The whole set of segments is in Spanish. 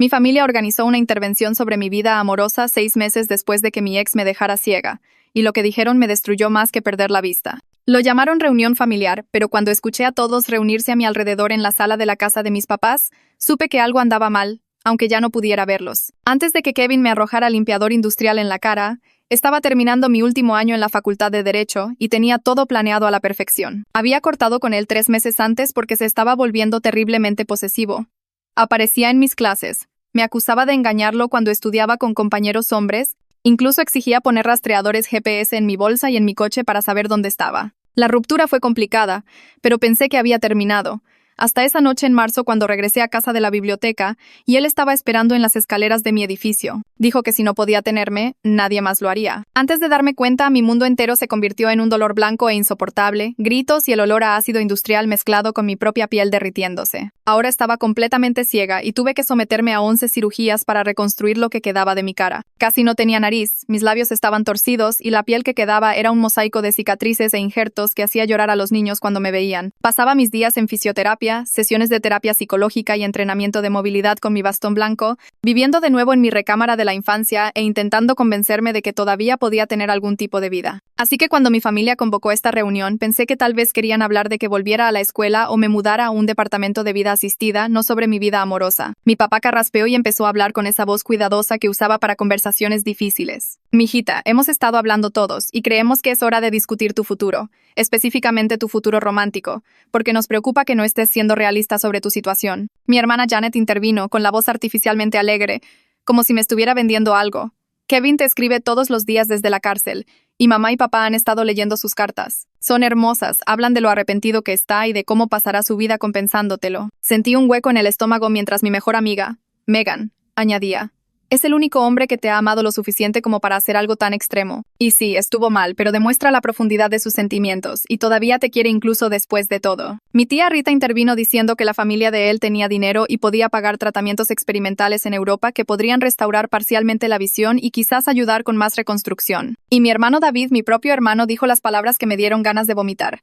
Mi familia organizó una intervención sobre mi vida amorosa 6 meses después de que mi ex me dejara ciega, y lo que dijeron me destruyó más que perder la vista. Lo llamaron reunión familiar, pero cuando escuché a todos reunirse a mi alrededor en la sala de la casa de mis papás, supe que algo andaba mal, aunque ya no pudiera verlos. Antes de que Kevin me arrojara limpiador industrial en la cara, estaba terminando mi último año en la Facultad de Derecho y tenía todo planeado a la perfección. Había cortado con él 3 meses antes porque se estaba volviendo terriblemente posesivo. Aparecía en mis clases, me acusaba de engañarlo cuando estudiaba con compañeros hombres, incluso exigía poner rastreadores GPS en mi bolsa y en mi coche para saber dónde estaba. La ruptura fue complicada, pero pensé que había terminado. Hasta esa noche en marzo cuando regresé a casa de la biblioteca y él estaba esperando en las escaleras de mi edificio. Dijo que si no podía tenerme, nadie más lo haría. Antes de darme cuenta, mi mundo entero se convirtió en un dolor blanco e insoportable, gritos y el olor a ácido industrial mezclado con mi propia piel derritiéndose. Ahora estaba completamente ciega y tuve que someterme a 11 cirugías para reconstruir lo que quedaba de mi cara. Casi no tenía nariz, mis labios estaban torcidos y la piel que quedaba era un mosaico de cicatrices e injertos que hacía llorar a los niños cuando me veían. Pasaba mis días en fisioterapia, sesiones de terapia psicológica y entrenamiento de movilidad con mi bastón blanco, viviendo de nuevo en mi recámara de la infancia e intentando convencerme de que todavía podía tener algún tipo de vida. Así que cuando mi familia convocó esta reunión, pensé que tal vez querían hablar de que volviera a la escuela o me mudara a un departamento de vida asistida, no sobre mi vida amorosa. Mi papá carraspeó y empezó a hablar con esa voz cuidadosa que usaba para conversaciones difíciles. Mijita, hemos estado hablando todos y creemos que es hora de discutir tu futuro, específicamente tu futuro romántico, porque nos preocupa que no estés siendo realista sobre tu situación. Mi hermana Janet intervino, con la voz artificialmente alegre, como si me estuviera vendiendo algo. Kevin te escribe todos los días desde la cárcel, y mamá y papá han estado leyendo sus cartas. Son hermosas, hablan de lo arrepentido que está y de cómo pasará su vida compensándotelo. Sentí un hueco en el estómago mientras mi mejor amiga, Megan, añadía: es el único hombre que te ha amado lo suficiente como para hacer algo tan extremo. Y sí, estuvo mal, pero demuestra la profundidad de sus sentimientos, y todavía te quiere incluso después de todo. Mi tía Rita intervino diciendo que la familia de él tenía dinero y podía pagar tratamientos experimentales en Europa que podrían restaurar parcialmente la visión y quizás ayudar con más reconstrucción. Y mi hermano David, mi propio hermano, dijo las palabras que me dieron ganas de vomitar.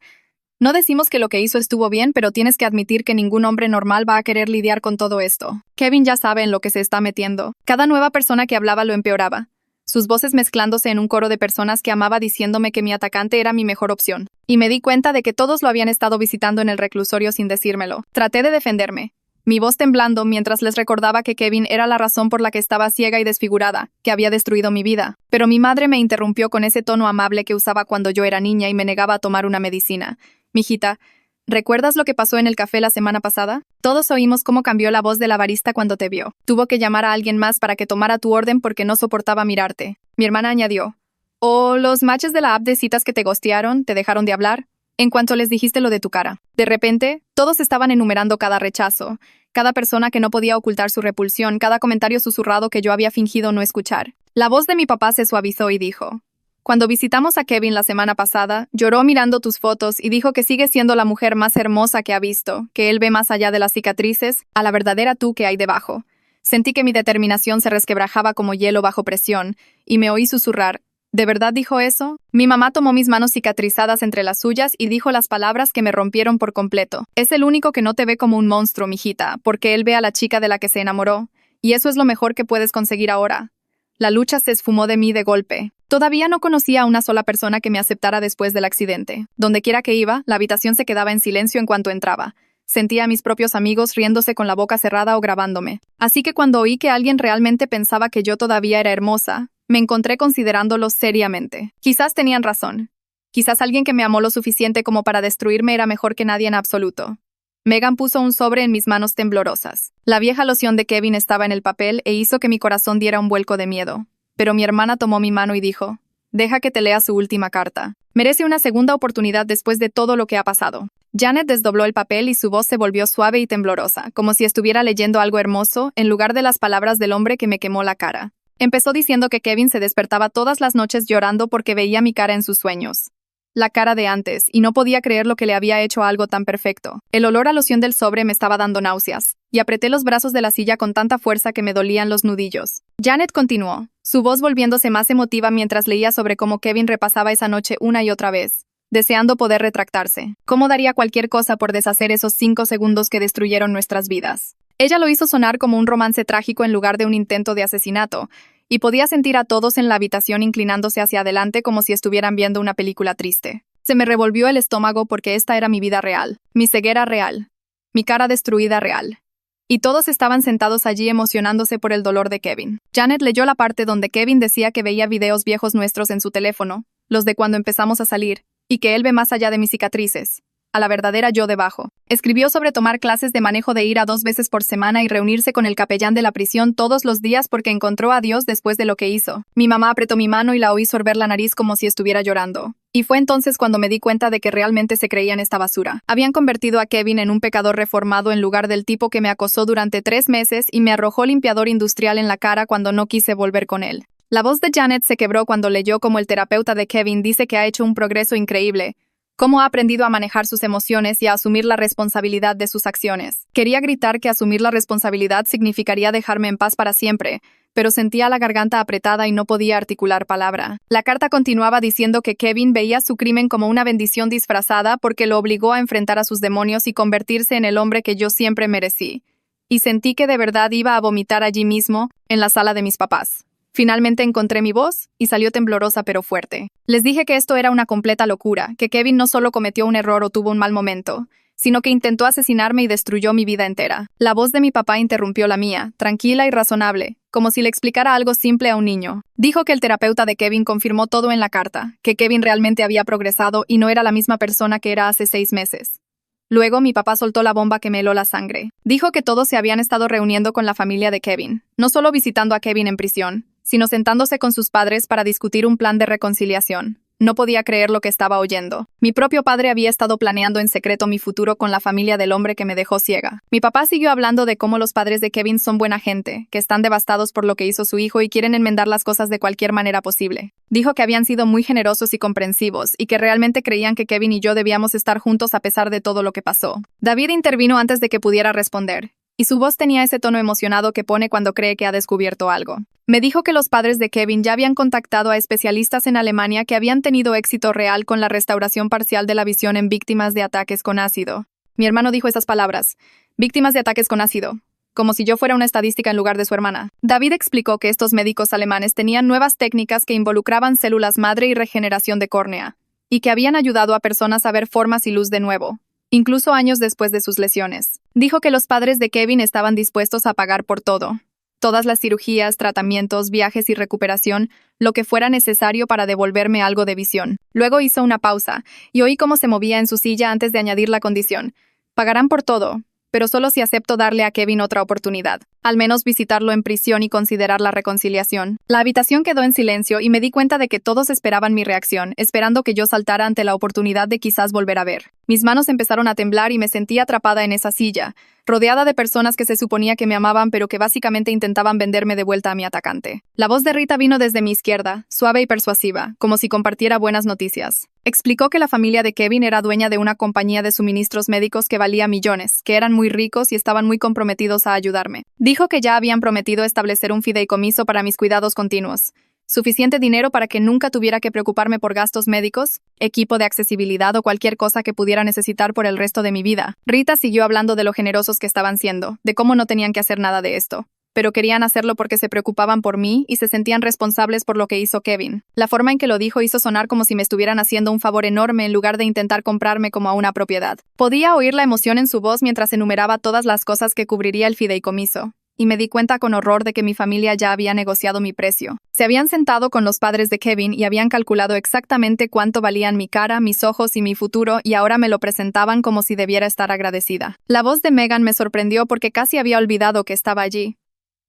No decimos que lo que hizo estuvo bien, pero tienes que admitir que ningún hombre normal va a querer lidiar con todo esto. Kevin ya sabe en lo que se está metiendo. Cada nueva persona que hablaba lo empeoraba, sus voces mezclándose en un coro de personas que amaba diciéndome que mi atacante era mi mejor opción. Y me di cuenta de que todos lo habían estado visitando en el reclusorio sin decírmelo. Traté de defenderme, mi voz temblando mientras les recordaba que Kevin era la razón por la que estaba ciega y desfigurada, que había destruido mi vida. Pero mi madre me interrumpió con ese tono amable que usaba cuando yo era niña y me negaba a tomar una medicina. Mijita, ¿recuerdas lo que pasó en el café la semana pasada? Todos oímos cómo cambió la voz de la barista cuando te vio. Tuvo que llamar a alguien más para que tomara tu orden porque no soportaba mirarte. Mi hermana añadió: ¿o los matches de la app de citas que te ghostearon, te dejaron de hablar? En cuanto les dijiste lo de tu cara. De repente, todos estaban enumerando cada rechazo, cada persona que no podía ocultar su repulsión, cada comentario susurrado que yo había fingido no escuchar. La voz de mi papá se suavizó y dijo: cuando visitamos a Kevin la semana pasada, lloró mirando tus fotos y dijo que sigues siendo la mujer más hermosa que ha visto, que él ve más allá de las cicatrices, a la verdadera tú que hay debajo. Sentí que mi determinación se resquebrajaba como hielo bajo presión, y me oí susurrar: ¿de verdad dijo eso? Mi mamá tomó mis manos cicatrizadas entre las suyas y dijo las palabras que me rompieron por completo. Es el único que no te ve como un monstruo, mijita, porque él ve a la chica de la que se enamoró, y eso es lo mejor que puedes conseguir ahora. La lucha se esfumó de mí de golpe. Todavía no conocía a una sola persona que me aceptara después del accidente. Donde quiera que iba, la habitación se quedaba en silencio en cuanto entraba. Sentía a mis propios amigos riéndose con la boca cerrada o grabándome. Así que cuando oí que alguien realmente pensaba que yo todavía era hermosa, me encontré considerándolo seriamente. Quizás tenían razón. Quizás alguien que me amó lo suficiente como para destruirme era mejor que nadie en absoluto. Megan puso un sobre en mis manos temblorosas. La vieja loción de Kevin estaba en el papel e hizo que mi corazón diera un vuelco de miedo. Pero mi hermana tomó mi mano y dijo: deja que te lea su última carta. Merece una segunda oportunidad después de todo lo que ha pasado. Janet desdobló el papel y su voz se volvió suave y temblorosa, como si estuviera leyendo algo hermoso, en lugar de las palabras del hombre que me quemó la cara. Empezó diciendo que Kevin se despertaba todas las noches llorando porque veía mi cara en sus sueños. La cara de antes, y no podía creer lo que le había hecho a algo tan perfecto. El olor a loción del sobre me estaba dando náuseas, y apreté los brazos de la silla con tanta fuerza que me dolían los nudillos. Janet continuó, su voz volviéndose más emotiva mientras leía sobre cómo Kevin repasaba esa noche una y otra vez, deseando poder retractarse. Cómo daría cualquier cosa por deshacer esos 5 segundos que destruyeron nuestras vidas. Ella lo hizo sonar como un romance trágico en lugar de un intento de asesinato, y podía sentir a todos en la habitación inclinándose hacia adelante como si estuvieran viendo una película triste. Se me revolvió el estómago porque esta era mi vida real, mi ceguera real, mi cara destruida real. Y todos estaban sentados allí emocionándose por el dolor de Kevin. Janet leyó la parte donde Kevin decía que veía videos viejos nuestros en su teléfono, los de cuando empezamos a salir, y que él ve más allá de mis cicatrices, a la verdadera yo debajo. Escribió sobre tomar clases de manejo de ira 2 veces por semana y reunirse con el capellán de la prisión todos los días porque encontró a Dios después de lo que hizo. Mi mamá apretó mi mano y la oí sorber la nariz como si estuviera llorando. Y fue entonces cuando me di cuenta de que realmente se creían esta basura. Habían convertido a Kevin en un pecador reformado en lugar del tipo que me acosó durante 3 meses y me arrojó limpiador industrial en la cara cuando no quise volver con él. La voz de Janet se quebró cuando leyó cómo el terapeuta de Kevin dice que ha hecho un progreso increíble, cómo ha aprendido a manejar sus emociones y a asumir la responsabilidad de sus acciones. Quería gritar que asumir la responsabilidad significaría dejarme en paz para siempre, pero sentía la garganta apretada y no podía articular palabra. La carta continuaba diciendo que Kevin veía su crimen como una bendición disfrazada porque lo obligó a enfrentar a sus demonios y convertirse en el hombre que yo siempre merecí. Y sentí que de verdad iba a vomitar allí mismo, en la sala de mis papás. Finalmente encontré mi voz y salió temblorosa pero fuerte. Les dije que esto era una completa locura, que Kevin no solo cometió un error o tuvo un mal momento, sino que intentó asesinarme y destruyó mi vida entera. La voz de mi papá interrumpió la mía, tranquila y razonable, como si le explicara algo simple a un niño. Dijo que el terapeuta de Kevin confirmó todo en la carta, que Kevin realmente había progresado y no era la misma persona que era hace 6 meses. Luego mi papá soltó la bomba que me heló la sangre. Dijo que todos se habían estado reuniendo con la familia de Kevin, no solo visitando a Kevin en prisión, sino sentándose con sus padres para discutir un plan de reconciliación. No podía creer lo que estaba oyendo. Mi propio padre había estado planeando en secreto mi futuro con la familia del hombre que me dejó ciega. Mi papá siguió hablando de cómo los padres de Kevin son buena gente, que están devastados por lo que hizo su hijo y quieren enmendar las cosas de cualquier manera posible. Dijo que habían sido muy generosos y comprensivos, y que realmente creían que Kevin y yo debíamos estar juntos a pesar de todo lo que pasó. David intervino antes de que pudiera responder, y su voz tenía ese tono emocionado que pone cuando cree que ha descubierto algo. Me dijo que los padres de Kevin ya habían contactado a especialistas en Alemania que habían tenido éxito real con la restauración parcial de la visión en víctimas de ataques con ácido. Mi hermano dijo esas palabras, víctimas de ataques con ácido, como si yo fuera una estadística en lugar de su hermana. David explicó que estos médicos alemanes tenían nuevas técnicas que involucraban células madre y regeneración de córnea, y que habían ayudado a personas a ver formas y luz de nuevo, incluso años después de sus lesiones. Dijo que los padres de Kevin estaban dispuestos a pagar por todo. Todas las cirugías, tratamientos, viajes y recuperación, lo que fuera necesario para devolverme algo de visión. Luego hizo una pausa, y oí cómo se movía en su silla antes de añadir la condición. Pagarán por todo, pero solo si acepto darle a Kevin otra oportunidad. Al menos visitarlo en prisión y considerar la reconciliación. La habitación quedó en silencio y me di cuenta de que todos esperaban mi reacción, esperando que yo saltara ante la oportunidad de quizás volver a ver. Mis manos empezaron a temblar y me sentí atrapada en esa silla, rodeada de personas que se suponía que me amaban pero que básicamente intentaban venderme de vuelta a mi atacante. La voz de Rita vino desde mi izquierda, suave y persuasiva, como si compartiera buenas noticias. Explicó que la familia de Kevin era dueña de una compañía de suministros médicos que valía millones, que eran muy ricos y estaban muy comprometidos a ayudarme. Dijo que ya habían prometido establecer un fideicomiso para mis cuidados continuos. Suficiente dinero para que nunca tuviera que preocuparme por gastos médicos, equipo de accesibilidad o cualquier cosa que pudiera necesitar por el resto de mi vida. Rita siguió hablando de lo generosos que estaban siendo, de cómo no tenían que hacer nada de esto, pero querían hacerlo porque se preocupaban por mí y se sentían responsables por lo que hizo Kevin. La forma en que lo dijo hizo sonar como si me estuvieran haciendo un favor enorme en lugar de intentar comprarme como a una propiedad. Podía oír la emoción en su voz mientras enumeraba todas las cosas que cubriría el fideicomiso. Y me di cuenta con horror de que mi familia ya había negociado mi precio. Se habían sentado con los padres de Kevin y habían calculado exactamente cuánto valían mi cara, mis ojos y mi futuro, y ahora me lo presentaban como si debiera estar agradecida. La voz de Megan me sorprendió porque casi había olvidado que estaba allí.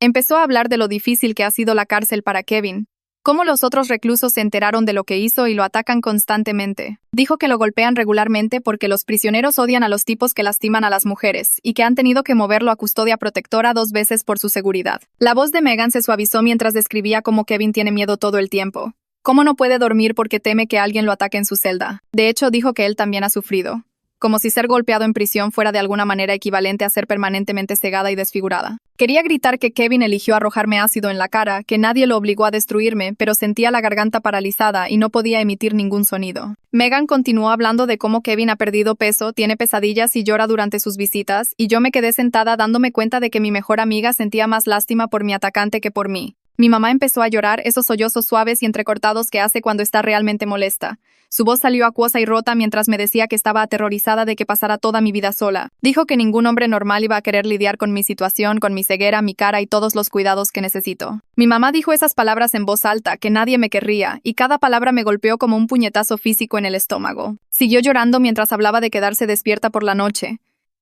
Empezó a hablar de lo difícil que ha sido la cárcel para Kevin, cómo los otros reclusos se enteraron de lo que hizo y lo atacan constantemente. Dijo que lo golpean regularmente porque los prisioneros odian a los tipos que lastiman a las mujeres y que han tenido que moverlo a custodia protectora 2 veces por su seguridad. La voz de Megan se suavizó mientras describía cómo Kevin tiene miedo todo el tiempo. Cómo no puede dormir porque teme que alguien lo ataque en su celda. De hecho, dijo que él también ha sufrido. como si ser golpeado en prisión fuera de alguna manera equivalente a ser permanentemente cegada y desfigurada. Quería gritar que Kevin eligió arrojarme ácido en la cara, que nadie lo obligó a destruirme, pero sentía la garganta paralizada y no podía emitir ningún sonido. Megan continuó hablando de cómo Kevin ha perdido peso, tiene pesadillas y llora durante sus visitas, y yo me quedé sentada dándome cuenta de que mi mejor amiga sentía más lástima por mi atacante que por mí. Mi mamá empezó a llorar, esos sollozos suaves y entrecortados que hace cuando está realmente molesta. Su voz salió acuosa y rota mientras me decía que estaba aterrorizada de que pasara toda mi vida sola. Dijo que ningún hombre normal iba a querer lidiar con mi situación, con mi ceguera, mi cara y todos los cuidados que necesito. Mi mamá dijo esas palabras en voz alta, que nadie me querría, y cada palabra me golpeó como un puñetazo físico en el estómago. Siguió llorando mientras hablaba de quedarse despierta por la noche,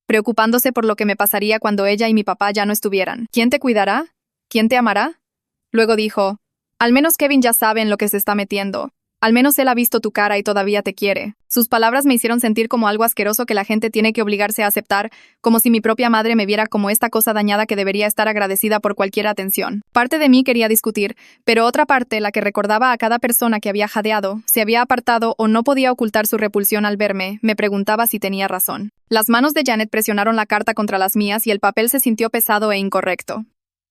preocupándose por lo que me pasaría cuando ella y mi papá ya no estuvieran. ¿Quién te cuidará? ¿Quién te amará? Luego dijo, al menos Kevin ya sabe en lo que se está metiendo. Al menos él ha visto tu cara y todavía te quiere. Sus palabras me hicieron sentir como algo asqueroso que la gente tiene que obligarse a aceptar, como si mi propia madre me viera como esta cosa dañada que debería estar agradecida por cualquier atención. Parte de mí quería discutir, pero otra parte, la que recordaba a cada persona que había jadeado, se había apartado o no podía ocultar su repulsión al verme, me preguntaba si tenía razón. Las manos de Janet presionaron la carta contra las mías y el papel se sintió pesado e incorrecto.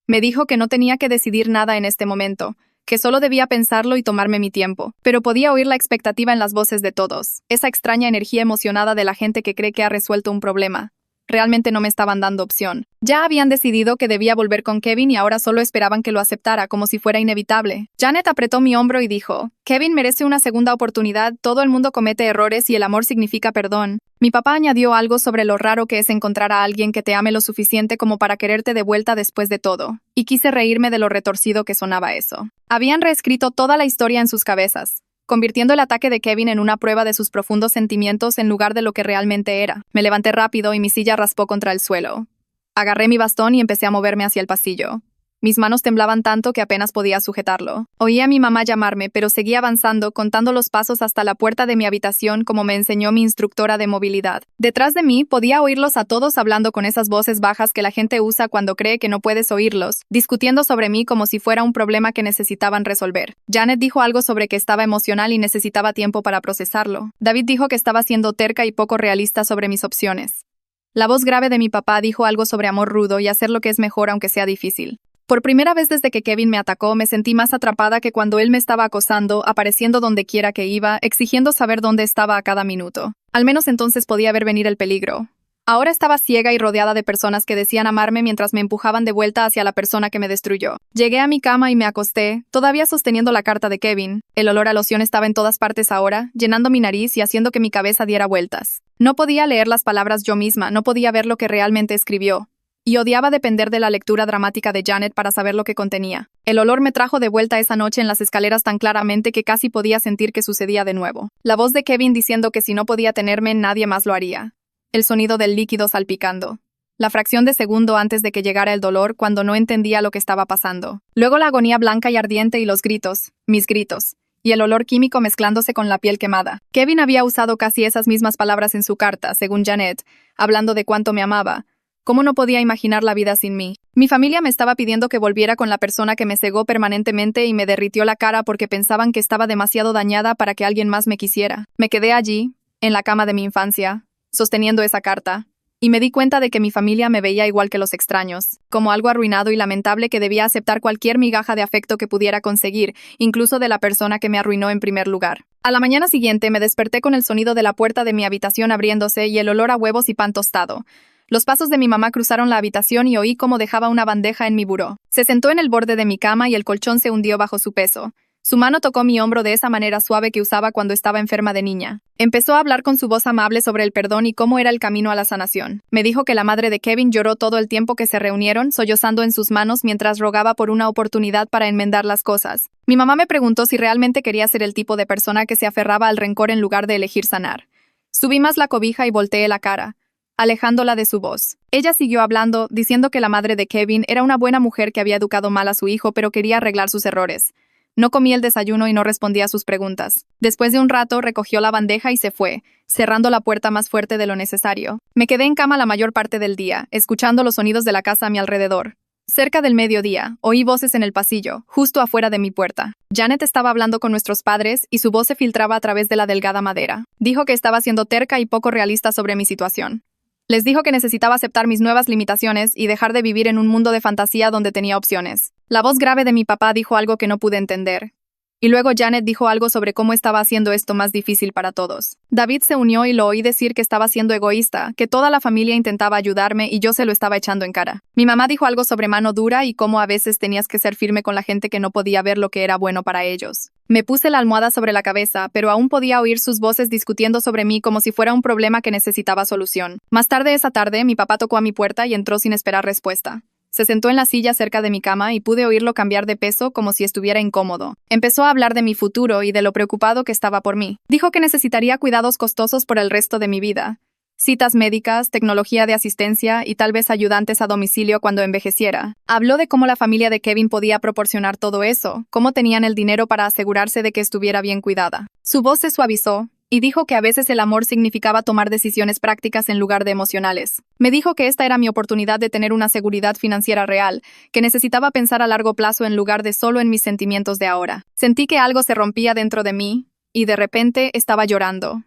Me dijo que no tenía que decidir nada en este momento, que solo debía pensarlo y tomarme mi tiempo, pero podía oír la expectativa en las voces de todos, esa extraña energía emocionada de la gente que cree que ha resuelto un problema. Realmente no me estaban dando opción. Ya habían decidido que debía volver con Kevin y ahora solo esperaban que lo aceptara, como si fuera inevitable. Janet apretó mi hombro y dijo, Kevin merece una segunda oportunidad, todo el mundo comete errores y el amor significa perdón. Mi papá añadió algo sobre lo raro que es encontrar a alguien que te ame lo suficiente como para quererte de vuelta después de todo, y quise reírme de lo retorcido que sonaba eso. Habían reescrito toda la historia en sus cabezas, convirtiendo el ataque de Kevin en una prueba de sus profundos sentimientos en lugar de lo que realmente era. Me levanté rápido y mi silla raspó contra el suelo. Agarré mi bastón y empecé a moverme hacia el pasillo. Mis manos temblaban tanto que apenas podía sujetarlo. Oí a mi mamá llamarme, pero seguí avanzando, contando los pasos hasta la puerta de mi habitación como me enseñó mi instructora de movilidad. Detrás de mí podía oírlos a todos hablando con esas voces bajas que la gente usa cuando cree que no puedes oírlos, discutiendo sobre mí como si fuera un problema que necesitaban resolver. Janet dijo algo sobre que estaba emocional y necesitaba tiempo para procesarlo. David dijo que estaba siendo terca y poco realista sobre mis opciones. La voz grave de mi papá dijo algo sobre amor rudo y hacer lo que es mejor aunque sea difícil. Por primera vez desde que Kevin me atacó, me sentí más atrapada que cuando él me estaba acosando, apareciendo donde quiera que iba, exigiendo saber dónde estaba a cada minuto. Al menos entonces podía ver venir el peligro. Ahora estaba ciega y rodeada de personas que decían amarme mientras me empujaban de vuelta hacia la persona que me destruyó. Llegué a mi cama y me acosté, todavía sosteniendo la carta de Kevin. El olor a loción estaba en todas partes ahora, llenando mi nariz y haciendo que mi cabeza diera vueltas. No podía leer las palabras yo misma, no podía ver lo que realmente escribió. Y odiaba depender de la lectura dramática de Janet para saber lo que contenía. El olor me trajo de vuelta esa noche en las escaleras tan claramente que casi podía sentir que sucedía de nuevo. La voz de Kevin diciendo que si no podía tenerme, nadie más lo haría. El sonido del líquido salpicando. La fracción de segundo antes de que llegara el dolor cuando no entendía lo que estaba pasando. Luego la agonía blanca y ardiente y los gritos, mis gritos. Y el olor químico mezclándose con la piel quemada. Kevin había usado casi esas mismas palabras en su carta, según Janet, hablando de cuánto me amaba. ¿Cómo no podía imaginar la vida sin mí? Mi familia me estaba pidiendo que volviera con la persona que me cegó permanentemente y me derritió la cara porque pensaban que estaba demasiado dañada para que alguien más me quisiera. Me quedé allí, en la cama de mi infancia, sosteniendo esa carta, y me di cuenta de que mi familia me veía igual que los extraños, como algo arruinado y lamentable que debía aceptar cualquier migaja de afecto que pudiera conseguir, incluso de la persona que me arruinó en primer lugar. A la mañana siguiente me desperté con el sonido de la puerta de mi habitación abriéndose y el olor a huevos y pan tostado. Los pasos de mi mamá cruzaron la habitación y oí cómo dejaba una bandeja en mi buró. Se sentó en el borde de mi cama y el colchón se hundió bajo su peso. Su mano tocó mi hombro de esa manera suave que usaba cuando estaba enferma de niña. Empezó a hablar con su voz amable sobre el perdón y cómo era el camino a la sanación. Me dijo que la madre de Kevin lloró todo el tiempo que se reunieron, sollozando en sus manos mientras rogaba por una oportunidad para enmendar las cosas. Mi mamá me preguntó si realmente quería ser el tipo de persona que se aferraba al rencor en lugar de elegir sanar. Subí más la cobija y volteé la cara, alejándola de su voz. Ella siguió hablando, diciendo que la madre de Kevin era una buena mujer que había educado mal a su hijo, pero quería arreglar sus errores. No comí el desayuno y no respondía a sus preguntas. Después de un rato, recogió la bandeja y se fue, cerrando la puerta más fuerte de lo necesario. Me quedé en cama la mayor parte del día, escuchando los sonidos de la casa a mi alrededor. Cerca del mediodía, oí voces en el pasillo, justo afuera de mi puerta. Janet estaba hablando con nuestros padres y su voz se filtraba a través de la delgada madera. Dijo que estaba siendo terca y poco realista sobre mi situación. Les dijo que necesitaba aceptar mis nuevas limitaciones y dejar de vivir en un mundo de fantasía donde tenía opciones. La voz grave de mi papá dijo algo que no pude entender. Y luego Janet dijo algo sobre cómo estaba haciendo esto más difícil para todos. David se unió y lo oí decir que estaba siendo egoísta, que toda la familia intentaba ayudarme y yo se lo estaba echando en cara. Mi mamá dijo algo sobre mano dura y cómo a veces tenías que ser firme con la gente que no podía ver lo que era bueno para ellos. Me puse la almohada sobre la cabeza, pero aún podía oír sus voces discutiendo sobre mí como si fuera un problema que necesitaba solución. Más tarde esa tarde, mi papá tocó a mi puerta y entró sin esperar respuesta. Se sentó en la silla cerca de mi cama y pude oírlo cambiar de peso como si estuviera incómodo. Empezó a hablar de mi futuro y de lo preocupado que estaba por mí. Dijo que necesitaría cuidados costosos por el resto de mi vida. Citas médicas, tecnología de asistencia y tal vez ayudantes a domicilio cuando envejeciera. Habló de cómo la familia de Kevin podía proporcionar todo eso, cómo tenían el dinero para asegurarse de que estuviera bien cuidada. Su voz se suavizó y dijo que a veces el amor significaba tomar decisiones prácticas en lugar de emocionales. Me dijo que esta era mi oportunidad de tener una seguridad financiera real, que necesitaba pensar a largo plazo en lugar de solo en mis sentimientos de ahora. Sentí que algo se rompía dentro de mí, y de repente estaba llorando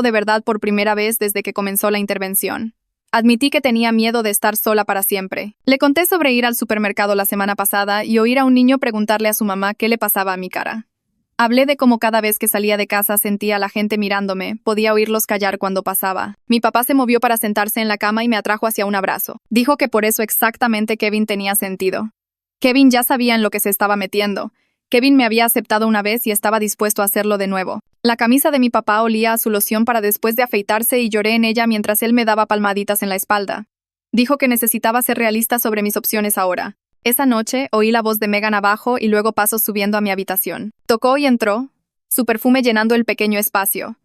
de verdad por primera vez desde que comenzó la intervención. Admití que tenía miedo de estar sola para siempre. Le conté sobre ir al supermercado la semana pasada y oír a un niño preguntarle a su mamá qué le pasaba a mi cara. Hablé de cómo cada vez que salía de casa sentía a la gente mirándome, podía oírlos callar cuando pasaba. Mi papá se movió para sentarse en la cama y me atrajo hacia un abrazo. Dijo que por eso exactamente Kevin tenía sentido. Kevin ya sabía en lo que se estaba metiendo. Kevin me había aceptado una vez y estaba dispuesto a hacerlo de nuevo. La camisa de mi papá olía a su loción para después de afeitarse y lloré en ella mientras él me daba palmaditas en la espalda. Dijo que necesitaba ser realista sobre mis opciones ahora. Esa noche oí la voz de Megan abajo y luego pasos subiendo a mi habitación. Tocó y entró, su perfume llenando el pequeño espacio.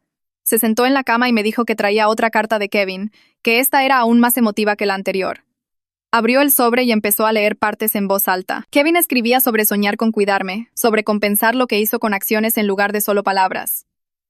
Se sentó en la cama y me dijo que traía otra carta de Kevin, que esta era aún más emotiva que la anterior. Abrió el sobre y empezó a leer partes en voz alta. Kevin escribía sobre soñar con cuidarme, sobre compensar lo que hizo con acciones en lugar de solo palabras.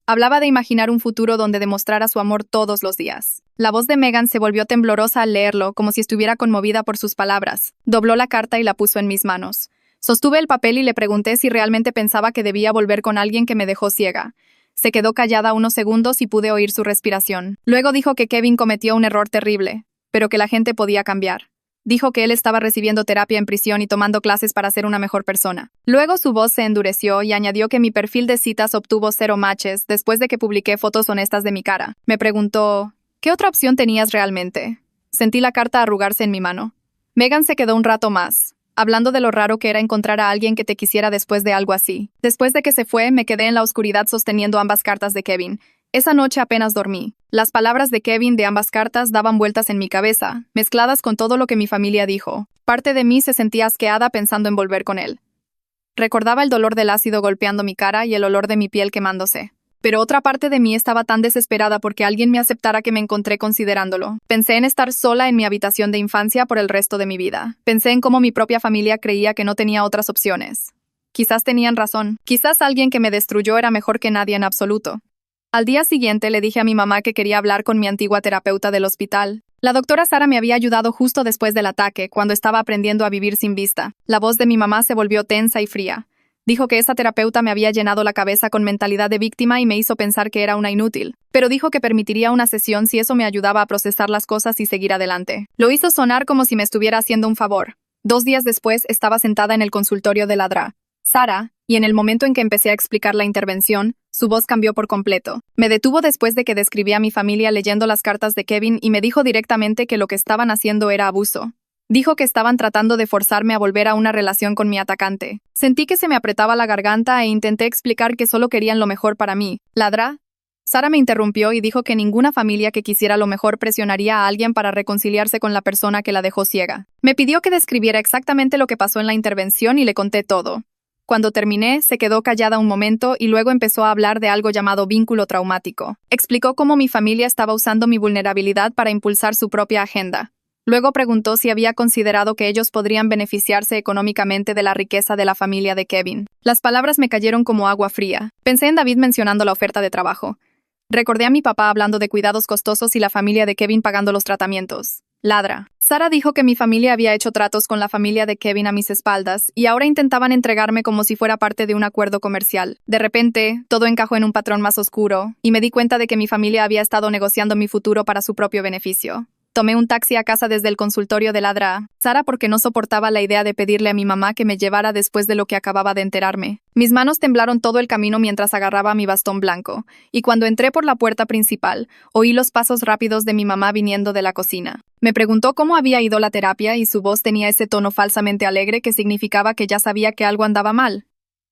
Hablaba de imaginar un futuro donde demostrara su amor todos los días. La voz de Megan se volvió temblorosa al leerlo, como si estuviera conmovida por sus palabras. Dobló la carta y la puso en mis manos. Sostuve el papel y le pregunté si realmente pensaba que debía volver con alguien que me dejó ciega. Se quedó callada unos segundos y pude oír su respiración. Luego dijo que Kevin cometió un error terrible, pero que la gente podía cambiar. Dijo que él estaba recibiendo terapia en prisión y tomando clases para ser una mejor persona. Luego su voz se endureció y añadió que mi perfil de citas obtuvo 0 matches después de que publiqué fotos honestas de mi cara. Me preguntó, ¿qué otra opción tenías realmente? Sentí la carta arrugarse en mi mano. Megan se quedó un rato más, hablando de lo raro que era encontrar a alguien que te quisiera después de algo así. Después de que se fue, me quedé en la oscuridad sosteniendo ambas cartas de Kevin. Esa noche apenas dormí. Las palabras de Kevin de ambas cartas daban vueltas en mi cabeza, mezcladas con todo lo que mi familia dijo. Parte de mí se sentía asqueada pensando en volver con él. Recordaba el dolor del ácido golpeando mi cara y el olor de mi piel quemándose. Pero otra parte de mí estaba tan desesperada porque alguien me aceptara que me encontré considerándolo. Pensé en estar sola en mi habitación de infancia por el resto de mi vida. Pensé en cómo mi propia familia creía que no tenía otras opciones. Quizás tenían razón. Quizás alguien que me destruyó era mejor que nadie en absoluto. Al día siguiente le dije a mi mamá que quería hablar con mi antigua terapeuta del hospital. La doctora Sara me había ayudado justo después del ataque, cuando estaba aprendiendo a vivir sin vista. La voz de mi mamá se volvió tensa y fría. Dijo que esa terapeuta me había llenado la cabeza con mentalidad de víctima y me hizo pensar que era una inútil. Pero dijo que permitiría una sesión si eso me ayudaba a procesar las cosas y seguir adelante. Lo hizo sonar como si me estuviera haciendo un favor. 2 días después estaba sentada en el consultorio de la Dra. Sara, y en el momento en que empecé a explicar la intervención, su voz cambió por completo. Me detuvo después de que describí a mi familia leyendo las cartas de Kevin y me dijo directamente que lo que estaban haciendo era abuso. Dijo que estaban tratando de forzarme a volver a una relación con mi atacante. Sentí que se me apretaba la garganta e intenté explicar que solo querían lo mejor para mí. ¿Ladra? Sara me interrumpió y dijo que ninguna familia que quisiera lo mejor presionaría a alguien para reconciliarse con la persona que la dejó ciega. Me pidió que describiera exactamente lo que pasó en la intervención y le conté todo. Cuando terminé, se quedó callada un momento y luego empezó a hablar de algo llamado vínculo traumático. Explicó cómo mi familia estaba usando mi vulnerabilidad para impulsar su propia agenda. Luego preguntó si había considerado que ellos podrían beneficiarse económicamente de la riqueza de la familia de Kevin. Las palabras me cayeron como agua fría. Pensé en David mencionando la oferta de trabajo. Recordé a mi papá hablando de cuidados costosos y la familia de Kevin pagando los tratamientos. Ladra. Sara dijo que mi familia había hecho tratos con la familia de Kevin a mis espaldas y ahora intentaban entregarme como si fuera parte de un acuerdo comercial. De repente, todo encajó en un patrón más oscuro y me di cuenta de que mi familia había estado negociando mi futuro para su propio beneficio. Tomé un taxi a casa desde el consultorio de Ladra, Sara, porque no soportaba la idea de pedirle a mi mamá que me llevara después de lo que acababa de enterarme. Mis manos temblaron todo el camino mientras agarraba mi bastón blanco, y cuando entré por la puerta principal, oí los pasos rápidos de mi mamá viniendo de la cocina. Me preguntó cómo había ido la terapia y su voz tenía ese tono falsamente alegre que significaba que ya sabía que algo andaba mal.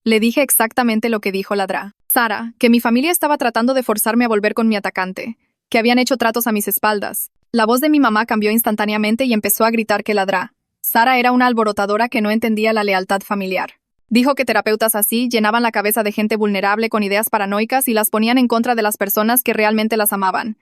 Le dije exactamente lo que dijo Ladra. Sara, que mi familia estaba tratando de forzarme a volver con mi atacante, que habían hecho tratos a mis espaldas. La voz de mi mamá cambió instantáneamente y empezó a gritar que Ladra. Sara era una alborotadora que no entendía la lealtad familiar. Dijo que terapeutas así llenaban la cabeza de gente vulnerable con ideas paranoicas y las ponían en contra de las personas que realmente las amaban.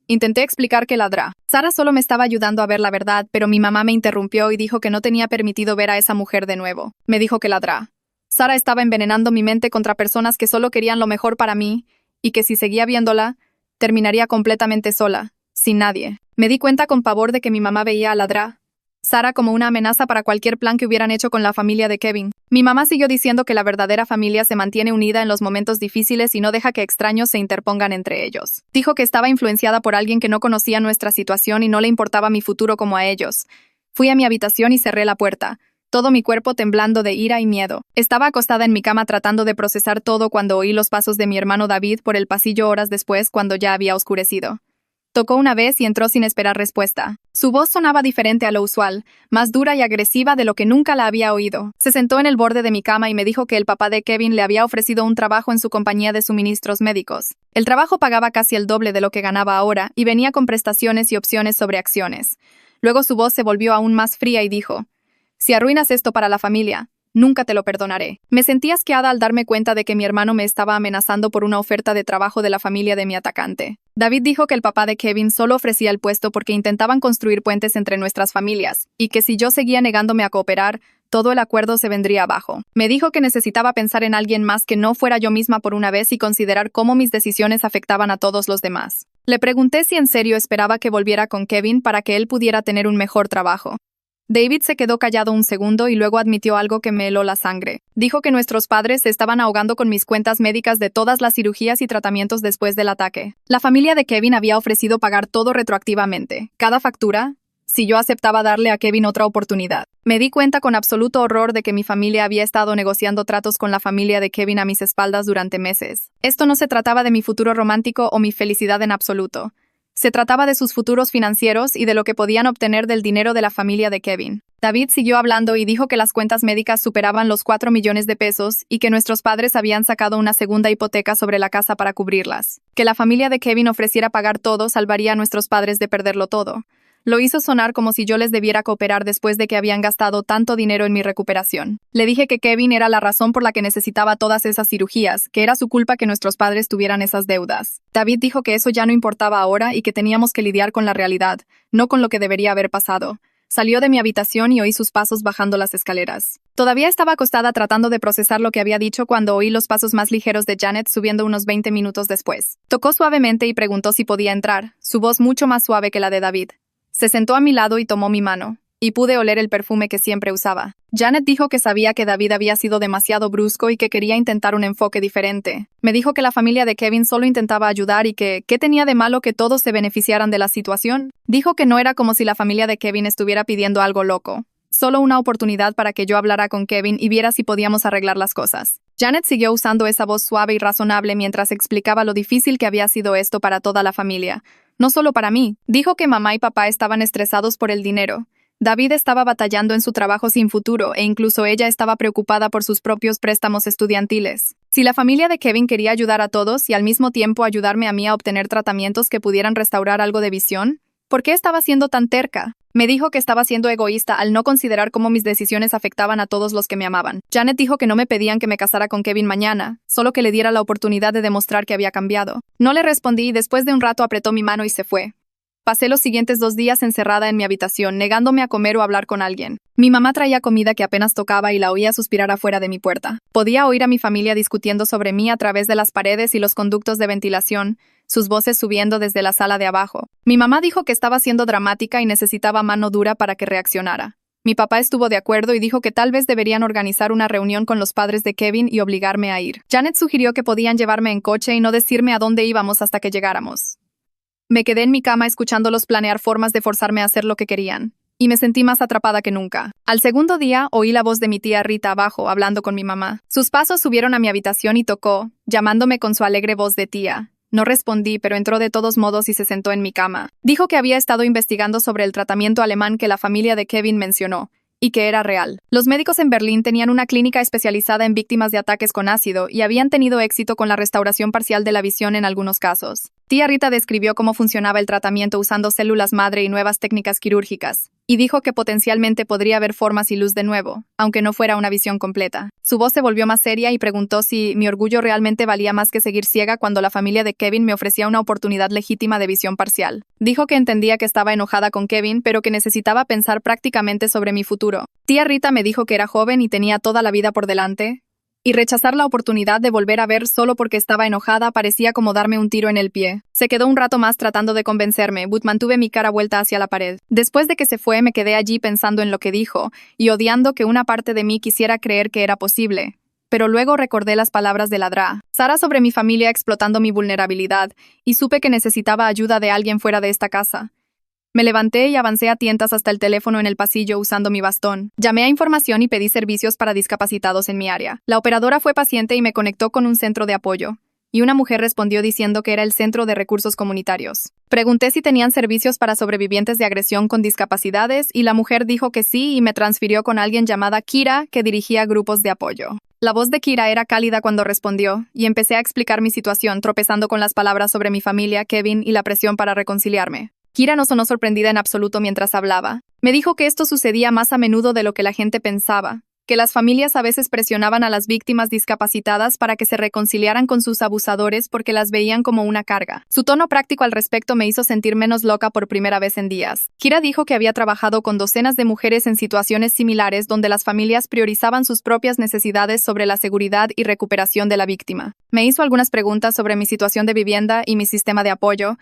Intenté explicar que Ladra. Sara solo me estaba ayudando a ver la verdad, pero mi mamá me interrumpió y dijo que no tenía permitido ver a esa mujer de nuevo. Me dijo que Ladra. Sara estaba envenenando mi mente contra personas que solo querían lo mejor para mí, y que si seguía viéndola, terminaría completamente sola, sin nadie. Me di cuenta con pavor de que mi mamá veía a Ladra, Sara, como una amenaza para cualquier plan que hubieran hecho con la familia de Kevin. Mi mamá siguió diciendo que la verdadera familia se mantiene unida en los momentos difíciles y no deja que extraños se interpongan entre ellos. Dijo que estaba influenciada por alguien que no conocía nuestra situación y no le importaba mi futuro como a ellos. Fui a mi habitación y cerré la puerta, todo mi cuerpo temblando de ira y miedo. Estaba acostada en mi cama tratando de procesar todo cuando oí los pasos de mi hermano David por el pasillo horas después, cuando ya había oscurecido. Tocó una vez y entró sin esperar respuesta. Su voz sonaba diferente a lo usual, más dura y agresiva de lo que nunca la había oído. Se sentó en el borde de mi cama y me dijo que el papá de Kevin le había ofrecido un trabajo en su compañía de suministros médicos. El trabajo pagaba casi el doble de lo que ganaba ahora y venía con prestaciones y opciones sobre acciones. Luego su voz se volvió aún más fría y dijo: «Si arruinas esto para la familia, nunca te lo perdonaré». Me sentí asqueada al darme cuenta de que mi hermano me estaba amenazando por una oferta de trabajo de la familia de mi atacante. David dijo que el papá de Kevin solo ofrecía el puesto porque intentaban construir puentes entre nuestras familias, y que si yo seguía negándome a cooperar, todo el acuerdo se vendría abajo. Me dijo que necesitaba pensar en alguien más que no fuera yo misma por una vez y considerar cómo mis decisiones afectaban a todos los demás. Le pregunté si en serio esperaba que volviera con Kevin para que él pudiera tener un mejor trabajo. David se quedó callado un segundo y luego admitió algo que me heló la sangre. Dijo que nuestros padres se estaban ahogando con mis cuentas médicas de todas las cirugías y tratamientos después del ataque. La familia de Kevin había ofrecido pagar todo retroactivamente, cada factura, si yo aceptaba darle a Kevin otra oportunidad. Me di cuenta con absoluto horror de que mi familia había estado negociando tratos con la familia de Kevin a mis espaldas durante meses. Esto no se trataba de mi futuro romántico o mi felicidad en absoluto. Se trataba de sus futuros financieros y de lo que podían obtener del dinero de la familia de Kevin. David siguió hablando y dijo que las cuentas médicas superaban los 4 millones de pesos y que nuestros padres habían sacado una segunda hipoteca sobre la casa para cubrirlas. Que la familia de Kevin ofreciera pagar todo salvaría a nuestros padres de perderlo todo. Lo hizo sonar como si yo les debiera cooperar después de que habían gastado tanto dinero en mi recuperación. Le dije que Kevin era la razón por la que necesitaba todas esas cirugías, que era su culpa que nuestros padres tuvieran esas deudas. David dijo que eso ya no importaba ahora y que teníamos que lidiar con la realidad, no con lo que debería haber pasado. Salió de mi habitación y oí sus pasos bajando las escaleras. Todavía estaba acostada tratando de procesar lo que había dicho cuando oí los pasos más ligeros de Janet subiendo unos 20 minutos después. Tocó suavemente y preguntó si podía entrar, su voz mucho más suave que la de David. Se sentó a mi lado y tomó mi mano, y pude oler el perfume que siempre usaba. Janet dijo que sabía que David había sido demasiado brusco y que quería intentar un enfoque diferente. Me dijo que la familia de Kevin solo intentaba ayudar y que, ¿qué tenía de malo que todos se beneficiaran de la situación? Dijo que no era como si la familia de Kevin estuviera pidiendo algo loco. Solo una oportunidad para que yo hablara con Kevin y viera si podíamos arreglar las cosas. Janet siguió usando esa voz suave y razonable mientras explicaba lo difícil que había sido esto para toda la familia. No solo para mí. Dijo que mamá y papá estaban estresados por el dinero. David estaba batallando en su trabajo sin futuro e incluso ella estaba preocupada por sus propios préstamos estudiantiles. Si la familia de Kevin quería ayudar a todos y al mismo tiempo ayudarme a mí a obtener tratamientos que pudieran restaurar algo de visión, ¿por qué estaba siendo tan terca? Me dijo que estaba siendo egoísta al no considerar cómo mis decisiones afectaban a todos los que me amaban. Janet dijo que no me pedían que me casara con Kevin mañana, solo que le diera la oportunidad de demostrar que había cambiado. No le respondí y después de un rato apretó mi mano y se fue. Pasé los siguientes 2 días encerrada en mi habitación, negándome a comer o hablar con alguien. Mi mamá traía comida que apenas tocaba y la oía suspirar afuera de mi puerta. Podía oír a mi familia discutiendo sobre mí a través de las paredes y los conductos de ventilación, sus voces subiendo desde la sala de abajo. Mi mamá dijo que estaba siendo dramática y necesitaba mano dura para que reaccionara. Mi papá estuvo de acuerdo y dijo que tal vez deberían organizar una reunión con los padres de Kevin y obligarme a ir. Janet sugirió que podían llevarme en coche y no decirme a dónde íbamos hasta que llegáramos. Me quedé en mi cama escuchándolos planear formas de forzarme a hacer lo que querían, y me sentí más atrapada que nunca. Al segundo día, oí la voz de mi tía Rita abajo, hablando con mi mamá. Sus pasos subieron a mi habitación y tocó, llamándome con su alegre voz de tía. No respondí, pero entró de todos modos y se sentó en mi cama. Dijo que había estado investigando sobre el tratamiento alemán que la familia de Kevin mencionó, y que era real. Los médicos en Berlín tenían una clínica especializada en víctimas de ataques con ácido y habían tenido éxito con la restauración parcial de la visión en algunos casos. Tía Rita describió cómo funcionaba el tratamiento usando células madre y nuevas técnicas quirúrgicas, y dijo que potencialmente podría ver formas y luz de nuevo, aunque no fuera una visión completa. Su voz se volvió más seria y preguntó si mi orgullo realmente valía más que seguir ciega cuando la familia de Kevin me ofrecía una oportunidad legítima de visión parcial. Dijo que entendía que estaba enojada con Kevin, pero que necesitaba pensar prácticamente sobre mi futuro. Tía Rita me dijo que era joven y tenía toda la vida por delante, y rechazar la oportunidad de volver a ver solo porque estaba enojada parecía como darme un tiro en el pie. Se quedó un rato más tratando de convencerme, but mantuve mi cara vuelta hacia la pared. Después de que se fue, me quedé allí pensando en lo que dijo, y odiando que una parte de mí quisiera creer que era posible. Pero luego recordé las palabras de Ladra, Sara sobre mi familia explotando mi vulnerabilidad, y supe que necesitaba ayuda de alguien fuera de esta casa. Me levanté y avancé a tientas hasta el teléfono en el pasillo usando mi bastón. Llamé a información y pedí servicios para discapacitados en mi área. La operadora fue paciente y me conectó con un centro de apoyo, y una mujer respondió diciendo que era el Centro de Recursos Comunitarios. Pregunté si tenían servicios para sobrevivientes de agresión con discapacidades y la mujer dijo que sí y me transfirió con alguien llamada Kira que dirigía grupos de apoyo. La voz de Kira era cálida cuando respondió, y empecé a explicar mi situación tropezando con las palabras sobre mi familia, Kevin y la presión para reconciliarme. Kira no sonó sorprendida en absoluto mientras hablaba. Me dijo que esto sucedía más a menudo de lo que la gente pensaba, que las familias a veces presionaban a las víctimas discapacitadas para que se reconciliaran con sus abusadores porque las veían como una carga. Su tono práctico al respecto me hizo sentir menos loca por primera vez en días. Kira dijo que había trabajado con docenas de mujeres en situaciones similares donde las familias priorizaban sus propias necesidades sobre la seguridad y recuperación de la víctima. Me hizo algunas preguntas sobre mi situación de vivienda y mi sistema de apoyo,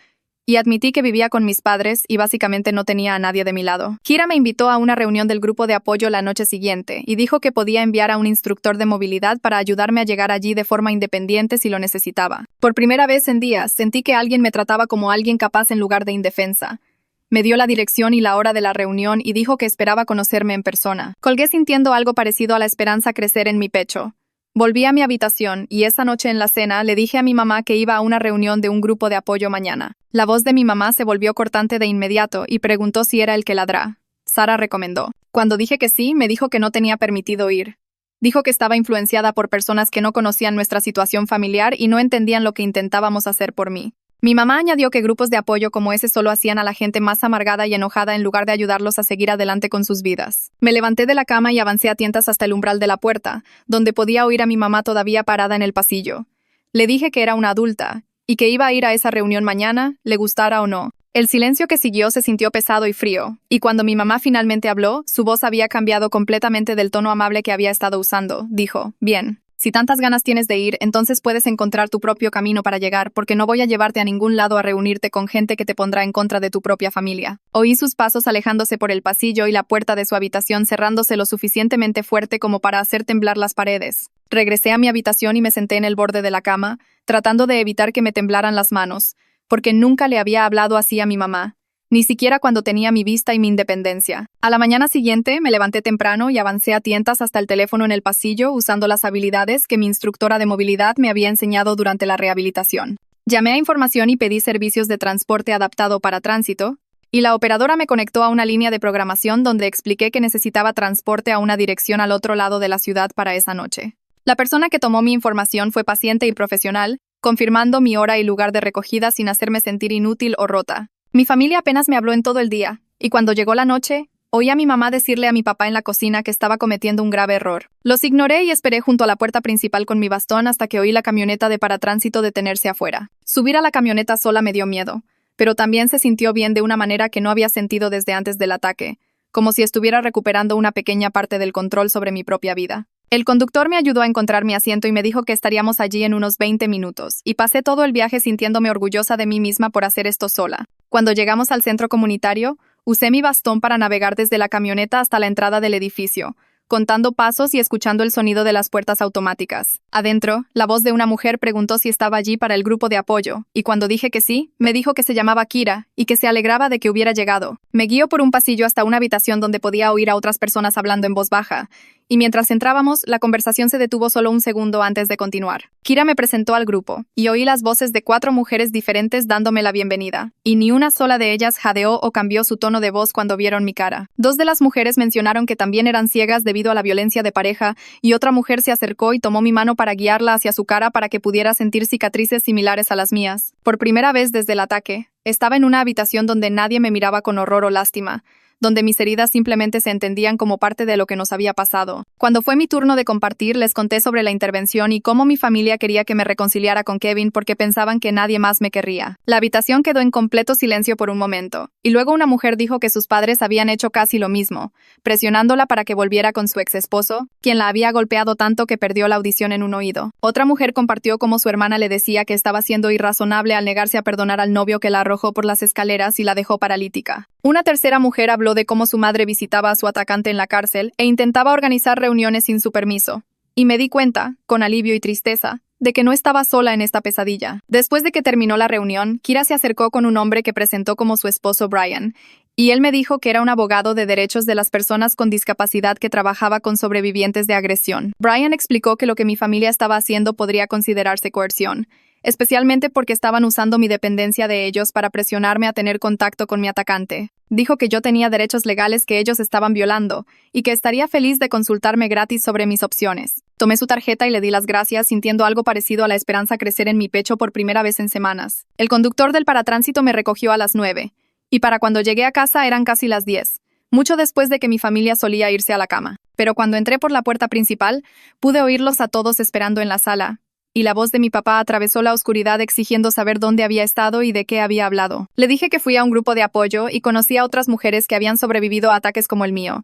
y admití que vivía con mis padres y básicamente no tenía a nadie de mi lado. Kira me invitó a una reunión del grupo de apoyo la noche siguiente y dijo que podía enviar a un instructor de movilidad para ayudarme a llegar allí de forma independiente si lo necesitaba. Por primera vez en días, sentí que alguien me trataba como alguien capaz en lugar de indefensa. Me dio la dirección y la hora de la reunión y dijo que esperaba conocerme en persona. Colgué sintiendo algo parecido a la esperanza crecer en mi pecho. Volví a mi habitación y esa noche en la cena le dije a mi mamá que iba a una reunión de un grupo de apoyo mañana. La voz de mi mamá se volvió cortante de inmediato y preguntó si era el que ladrá. Sara recomendó. Cuando dije que sí, me dijo que no tenía permitido ir. Dijo que estaba influenciada por personas que no conocían nuestra situación familiar y no entendían lo que intentábamos hacer por mí. Mi mamá añadió que grupos de apoyo como ese solo hacían a la gente más amargada y enojada en lugar de ayudarlos a seguir adelante con sus vidas. Me levanté de la cama y avancé a tientas hasta el umbral de la puerta, donde podía oír a mi mamá todavía parada en el pasillo. Le dije que era una adulta, y que iba a ir a esa reunión mañana, le gustara o no. El silencio que siguió se sintió pesado y frío, y cuando mi mamá finalmente habló, su voz había cambiado completamente del tono amable que había estado usando. Dijo, «Bien. Si tantas ganas tienes de ir, entonces puedes encontrar tu propio camino para llegar, porque no voy a llevarte a ningún lado a reunirte con gente que te pondrá en contra de tu propia familia». Oí sus pasos alejándose por el pasillo y la puerta de su habitación cerrándose lo suficientemente fuerte como para hacer temblar las paredes. Regresé a mi habitación y me senté en el borde de la cama, tratando de evitar que me temblaran las manos, porque nunca le había hablado así a mi mamá. Ni siquiera cuando tenía mi vista y mi independencia. A la mañana siguiente, me levanté temprano y avancé a tientas hasta el teléfono en el pasillo usando las habilidades que mi instructora de movilidad me había enseñado durante la rehabilitación. Llamé a información y pedí servicios de transporte adaptado para tránsito, y la operadora me conectó a una línea de programación donde expliqué que necesitaba transporte a una dirección al otro lado de la ciudad para esa noche. La persona que tomó mi información fue paciente y profesional, confirmando mi hora y lugar de recogida sin hacerme sentir inútil o rota. Mi familia apenas me habló en todo el día, y cuando llegó la noche, oí a mi mamá decirle a mi papá en la cocina que estaba cometiendo un grave error. Los ignoré y esperé junto a la puerta principal con mi bastón hasta que oí la camioneta de paratránsito detenerse afuera. Subir a la camioneta sola me dio miedo, pero también se sintió bien de una manera que no había sentido desde antes del ataque, como si estuviera recuperando una pequeña parte del control sobre mi propia vida. El conductor me ayudó a encontrar mi asiento y me dijo que estaríamos allí en unos 20 minutos, y pasé todo el viaje sintiéndome orgullosa de mí misma por hacer esto sola. Cuando llegamos al centro comunitario, usé mi bastón para navegar desde la camioneta hasta la entrada del edificio, contando pasos y escuchando el sonido de las puertas automáticas. Adentro, la voz de una mujer preguntó si estaba allí para el grupo de apoyo, y cuando dije que sí, me dijo que se llamaba Kira y que se alegraba de que hubiera llegado. Me guió por un pasillo hasta una habitación donde podía oír a otras personas hablando en voz baja, y mientras entrábamos, la conversación se detuvo solo un segundo antes de continuar. Kira me presentó al grupo, y oí las voces de 4 mujeres diferentes dándome la bienvenida, y ni una sola de ellas jadeó o cambió su tono de voz cuando vieron mi cara. 2 de las mujeres mencionaron que también eran ciegas debido a la violencia de pareja, y otra mujer se acercó y tomó mi mano para guiarla hacia su cara para que pudiera sentir cicatrices similares a las mías. Por primera vez desde el ataque, estaba en una habitación donde nadie me miraba con horror o lástima, donde mis heridas simplemente se entendían como parte de lo que nos había pasado. Cuando fue mi turno de compartir, les conté sobre la intervención y cómo mi familia quería que me reconciliara con Kevin porque pensaban que nadie más me querría. La habitación quedó en completo silencio por un momento, y luego una mujer dijo que sus padres habían hecho casi lo mismo, presionándola para que volviera con su ex esposo, quien la había golpeado tanto que perdió la audición en un oído. Otra mujer compartió cómo su hermana le decía que estaba siendo irrazonable al negarse a perdonar al novio que la arrojó por las escaleras y la dejó paralítica. Una tercera mujer habló de cómo su madre visitaba a su atacante en la cárcel e intentaba organizar reuniones sin su permiso. Y me di cuenta, con alivio y tristeza, de que no estaba sola en esta pesadilla. Después de que terminó la reunión, Kira se acercó con un hombre que presentó como su esposo Brian, y él me dijo que era un abogado de derechos de las personas con discapacidad que trabajaba con sobrevivientes de agresión. Brian explicó que lo que mi familia estaba haciendo podría considerarse coerción, especialmente porque estaban usando mi dependencia de ellos para presionarme a tener contacto con mi atacante. Dijo que yo tenía derechos legales que ellos estaban violando, y que estaría feliz de consultarme gratis sobre mis opciones. Tomé su tarjeta y le di las gracias, sintiendo algo parecido a la esperanza crecer en mi pecho por primera vez en semanas. El conductor del paratránsito me recogió a las 9, y para cuando llegué a casa eran casi las 10, mucho después de que mi familia solía irse a la cama. Pero cuando entré por la puerta principal, pude oírlos a todos esperando en la sala, y la voz de mi papá atravesó la oscuridad exigiendo saber dónde había estado y de qué había hablado. Le dije que fui a un grupo de apoyo y conocí a otras mujeres que habían sobrevivido a ataques como el mío.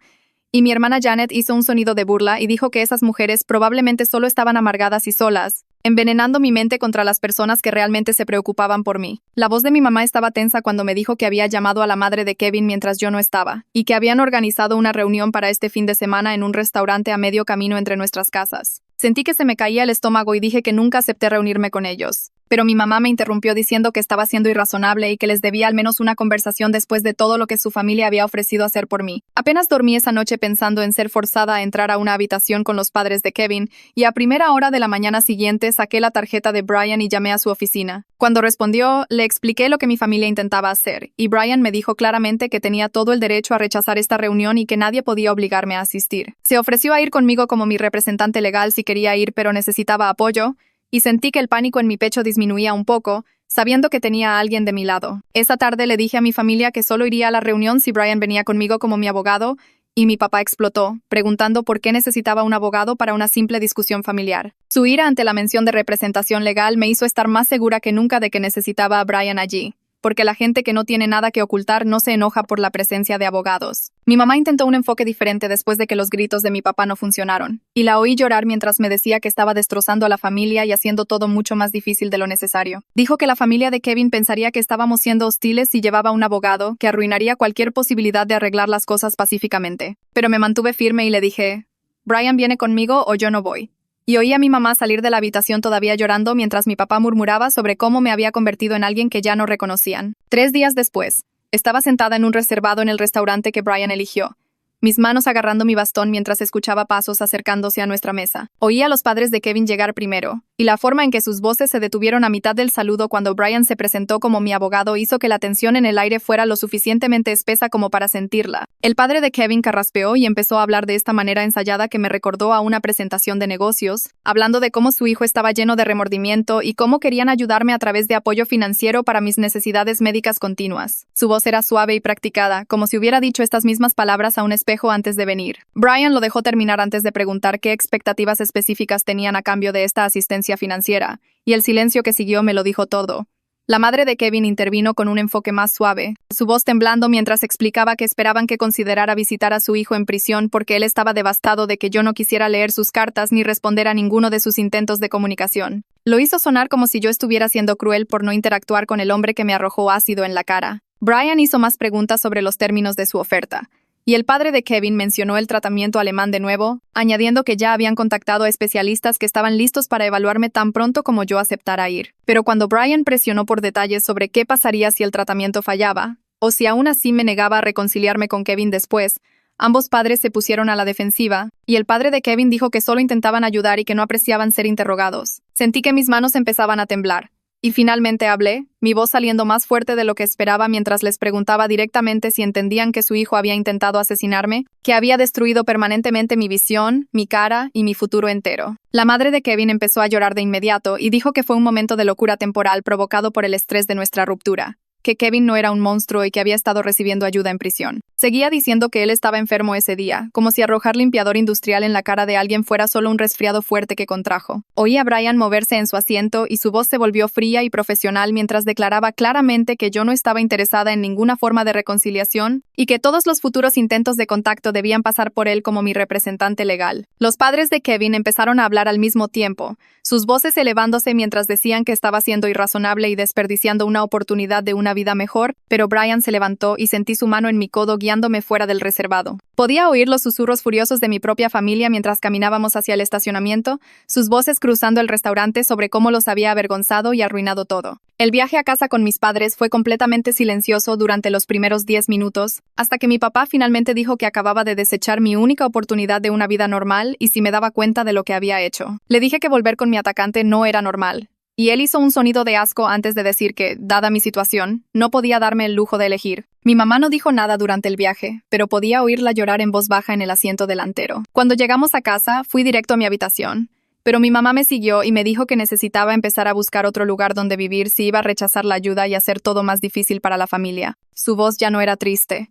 Y mi hermana Janet hizo un sonido de burla y dijo que esas mujeres probablemente solo estaban amargadas y solas, envenenando mi mente contra las personas que realmente se preocupaban por mí. La voz de mi mamá estaba tensa cuando me dijo que había llamado a la madre de Kevin mientras yo no estaba, y que habían organizado una reunión para este fin de semana en un restaurante a medio camino entre nuestras casas. Sentí que se me caía el estómago y dije que nunca acepté reunirme con ellos. Pero mi mamá me interrumpió diciendo que estaba siendo irrazonable y que les debía al menos una conversación después de todo lo que su familia había ofrecido hacer por mí. Apenas dormí esa noche pensando en ser forzada a entrar a una habitación con los padres de Kevin, y a primera hora de la mañana siguiente saqué la tarjeta de Brian y llamé a su oficina. Cuando respondió, le expliqué lo que mi familia intentaba hacer, y Brian me dijo claramente que tenía todo el derecho a rechazar esta reunión y que nadie podía obligarme a asistir. Se ofreció a ir conmigo como mi representante legal si quería ir, pero necesitaba apoyo, y sentí que el pánico en mi pecho disminuía un poco, sabiendo que tenía a alguien de mi lado. Esa tarde le dije a mi familia que solo iría a la reunión si Brian venía conmigo como mi abogado, y mi papá explotó, preguntando por qué necesitaba un abogado para una simple discusión familiar. Su ira ante la mención de representación legal me hizo estar más segura que nunca de que necesitaba a Brian allí, porque la gente que no tiene nada que ocultar no se enoja por la presencia de abogados. Mi mamá intentó un enfoque diferente después de que los gritos de mi papá no funcionaron, y la oí llorar mientras me decía que estaba destrozando a la familia y haciendo todo mucho más difícil de lo necesario. Dijo que la familia de Kevin pensaría que estábamos siendo hostiles si llevaba un abogado, que arruinaría cualquier posibilidad de arreglar las cosas pacíficamente. Pero me mantuve firme y le dije, «Brian viene conmigo o yo no voy». Y oí a mi mamá salir de la habitación todavía llorando mientras mi papá murmuraba sobre cómo me había convertido en alguien que ya no reconocían. 3 días después, estaba sentada en un reservado en el restaurante que Brian eligió, mis manos agarrando mi bastón mientras escuchaba pasos acercándose a nuestra mesa. Oí a los padres de Kevin llegar primero, y la forma en que sus voces se detuvieron a mitad del saludo cuando Brian se presentó como mi abogado hizo que la tensión en el aire fuera lo suficientemente espesa como para sentirla. El padre de Kevin carraspeó y empezó a hablar de esta manera ensayada que me recordó a una presentación de negocios, hablando de cómo su hijo estaba lleno de remordimiento y cómo querían ayudarme a través de apoyo financiero para mis necesidades médicas continuas. Su voz era suave y practicada, como si hubiera dicho estas mismas palabras a un espejo antes de venir. Brian lo dejó terminar antes de preguntar qué expectativas específicas tenían a cambio de esta asistencia financiera, y el silencio que siguió me lo dijo todo. La madre de Kevin intervino con un enfoque más suave, su voz temblando mientras explicaba que esperaban que considerara visitar a su hijo en prisión porque él estaba devastado de que yo no quisiera leer sus cartas ni responder a ninguno de sus intentos de comunicación. Lo hizo sonar como si yo estuviera siendo cruel por no interactuar con el hombre que me arrojó ácido en la cara. Brian hizo más preguntas sobre los términos de su oferta, y el padre de Kevin mencionó el tratamiento alemán de nuevo, añadiendo que ya habían contactado a especialistas que estaban listos para evaluarme tan pronto como yo aceptara ir. Pero cuando Brian presionó por detalles sobre qué pasaría si el tratamiento fallaba, o si aún así me negaba a reconciliarme con Kevin después, ambos padres se pusieron a la defensiva, y el padre de Kevin dijo que solo intentaban ayudar y que no apreciaban ser interrogados. Sentí que mis manos empezaban a temblar. Y finalmente hablé, mi voz saliendo más fuerte de lo que esperaba mientras les preguntaba directamente si entendían que su hijo había intentado asesinarme, que había destruido permanentemente mi visión, mi cara y mi futuro entero. La madre de Kevin empezó a llorar de inmediato y dijo que fue un momento de locura temporal provocado por el estrés de nuestra ruptura, que Kevin no era un monstruo y que había estado recibiendo ayuda en prisión. Seguía diciendo que él estaba enfermo ese día, como si arrojar limpiador industrial en la cara de alguien fuera solo un resfriado fuerte que contrajo. Oí a Brian moverse en su asiento y su voz se volvió fría y profesional mientras declaraba claramente que yo no estaba interesada en ninguna forma de reconciliación y que todos los futuros intentos de contacto debían pasar por él como mi representante legal. Los padres de Kevin empezaron a hablar al mismo tiempo, sus voces elevándose mientras decían que estaba siendo irrazonable y desperdiciando una oportunidad de una vida mejor, pero Brian se levantó y sentí su mano en mi codo guiándome fuera del reservado. Podía oír los susurros furiosos de mi propia familia mientras caminábamos hacia el estacionamiento, sus voces cruzando el restaurante sobre cómo los había avergonzado y arruinado todo. El viaje a casa con mis padres fue completamente silencioso durante los primeros 10 minutos, hasta que mi papá finalmente dijo que acababa de desechar mi única oportunidad de una vida normal y si me daba cuenta de lo que había hecho. Le dije que volver con mi atacante no era normal. Y él hizo un sonido de asco antes de decir que, dada mi situación, no podía darme el lujo de elegir. Mi mamá no dijo nada durante el viaje, pero podía oírla llorar en voz baja en el asiento delantero. Cuando llegamos a casa, fui directo a mi habitación. Pero mi mamá me siguió y me dijo que necesitaba empezar a buscar otro lugar donde vivir si iba a rechazar la ayuda y hacer todo más difícil para la familia. Su voz ya no era triste.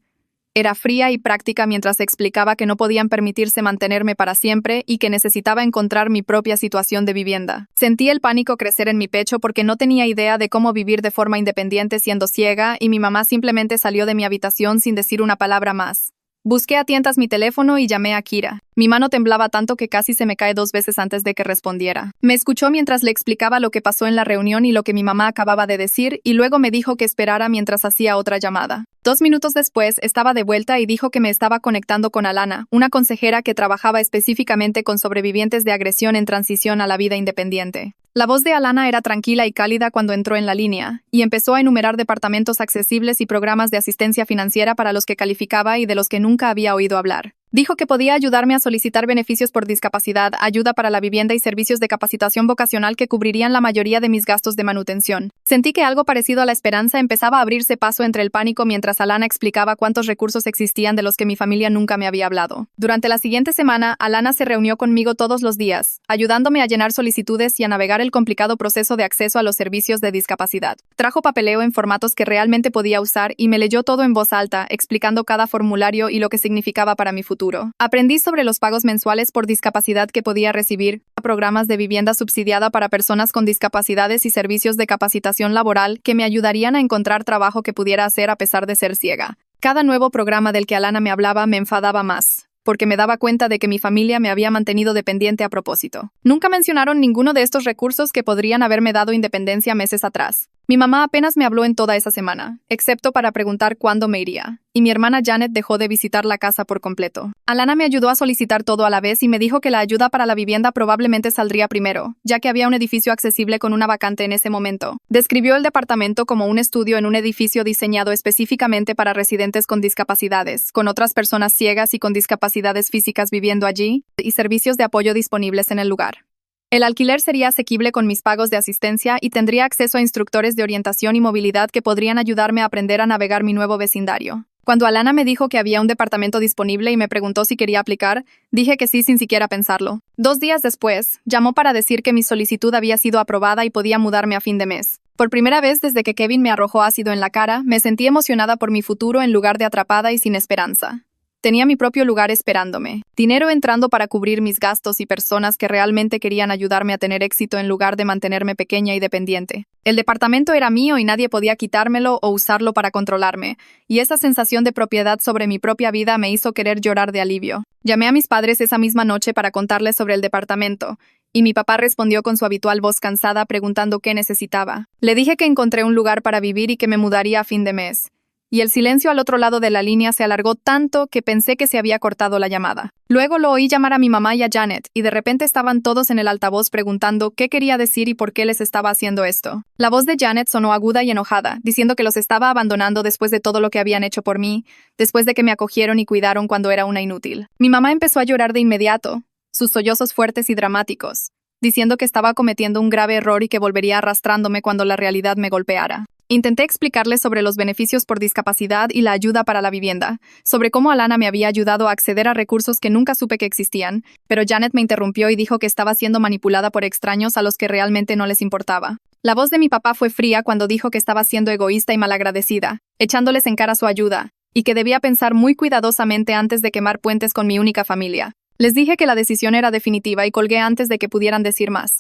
Era fría y práctica mientras explicaba que no podían permitirse mantenerme para siempre y que necesitaba encontrar mi propia situación de vivienda. Sentí el pánico crecer en mi pecho porque no tenía idea de cómo vivir de forma independiente siendo ciega y mi mamá simplemente salió de mi habitación sin decir una palabra más. Busqué a tientas mi teléfono y llamé a Kira. Mi mano temblaba tanto que casi se me cae 2 veces antes de que respondiera. Me escuchó mientras le explicaba lo que pasó en la reunión y lo que mi mamá acababa de decir, y luego me dijo que esperara mientras hacía otra llamada. 2 minutos después, estaba de vuelta y dijo que me estaba conectando con Alana, una consejera que trabajaba específicamente con sobrevivientes de agresión en transición a la vida independiente. La voz de Alana era tranquila y cálida cuando entró en la línea, y empezó a enumerar departamentos accesibles y programas de asistencia financiera para los que calificaba y de los que nunca había oído hablar. Dijo que podía ayudarme a solicitar beneficios por discapacidad, ayuda para la vivienda y servicios de capacitación vocacional que cubrirían la mayoría de mis gastos de manutención. Sentí que algo parecido a la esperanza empezaba a abrirse paso entre el pánico mientras Alana explicaba cuántos recursos existían de los que mi familia nunca me había hablado. Durante la siguiente semana, Alana se reunió conmigo todos los días, ayudándome a llenar solicitudes y a navegar el complicado proceso de acceso a los servicios de discapacidad. Trajo papeleo en formatos que realmente podía usar y me leyó todo en voz alta, explicando cada formulario y lo que significaba para mi futuro. Aprendí sobre los pagos mensuales por discapacidad que podía recibir, programas de vivienda subsidiada para personas con discapacidades y servicios de capacitación laboral que me ayudarían a encontrar trabajo que pudiera hacer a pesar de ser ciega. Cada nuevo programa del que Alana me hablaba me enfadaba más, porque me daba cuenta de que mi familia me había mantenido dependiente a propósito. Nunca mencionaron ninguno de estos recursos que podrían haberme dado independencia meses atrás. Mi mamá apenas me habló en toda esa semana, excepto para preguntar cuándo me iría, y mi hermana Janet dejó de visitar la casa por completo. Alana me ayudó a solicitar todo a la vez y me dijo que la ayuda para la vivienda probablemente saldría primero, ya que había un edificio accesible con una vacante en ese momento. Describió el departamento como un estudio en un edificio diseñado específicamente para residentes con discapacidades, con otras personas ciegas y con discapacidades físicas viviendo allí, y servicios de apoyo disponibles en el lugar. El alquiler sería asequible con mis pagos de asistencia y tendría acceso a instructores de orientación y movilidad que podrían ayudarme a aprender a navegar mi nuevo vecindario. Cuando Alana me dijo que había un departamento disponible y me preguntó si quería aplicar, dije que sí sin siquiera pensarlo. 2 días después, llamó para decir que mi solicitud había sido aprobada y podía mudarme a fin de mes. Por primera vez desde que Kevin me arrojó ácido en la cara, me sentí emocionada por mi futuro en lugar de atrapada y sin esperanza. Tenía mi propio lugar esperándome, dinero entrando para cubrir mis gastos y personas que realmente querían ayudarme a tener éxito en lugar de mantenerme pequeña y dependiente. El departamento era mío y nadie podía quitármelo o usarlo para controlarme, y esa sensación de propiedad sobre mi propia vida me hizo querer llorar de alivio. Llamé a mis padres esa misma noche para contarles sobre el departamento, y mi papá respondió con su habitual voz cansada preguntando qué necesitaba. Le dije que encontré un lugar para vivir y que me mudaría a fin de mes. Y el silencio al otro lado de la línea se alargó tanto que pensé que se había cortado la llamada. Luego lo oí llamar a mi mamá y a Janet, y de repente estaban todos en el altavoz preguntando qué quería decir y por qué les estaba haciendo esto. La voz de Janet sonó aguda y enojada, diciendo que los estaba abandonando después de todo lo que habían hecho por mí, después de que me acogieron y cuidaron cuando era una inútil. Mi mamá empezó a llorar de inmediato, sus sollozos fuertes y dramáticos, diciendo que estaba cometiendo un grave error y que volvería arrastrándome cuando la realidad me golpeara. Intenté explicarles sobre los beneficios por discapacidad y la ayuda para la vivienda, sobre cómo Alana me había ayudado a acceder a recursos que nunca supe que existían, pero Janet me interrumpió y dijo que estaba siendo manipulada por extraños a los que realmente no les importaba. La voz de mi papá fue fría cuando dijo que estaba siendo egoísta y malagradecida, echándoles en cara su ayuda, y que debía pensar muy cuidadosamente antes de quemar puentes con mi única familia. Les dije que la decisión era definitiva y colgué antes de que pudieran decir más.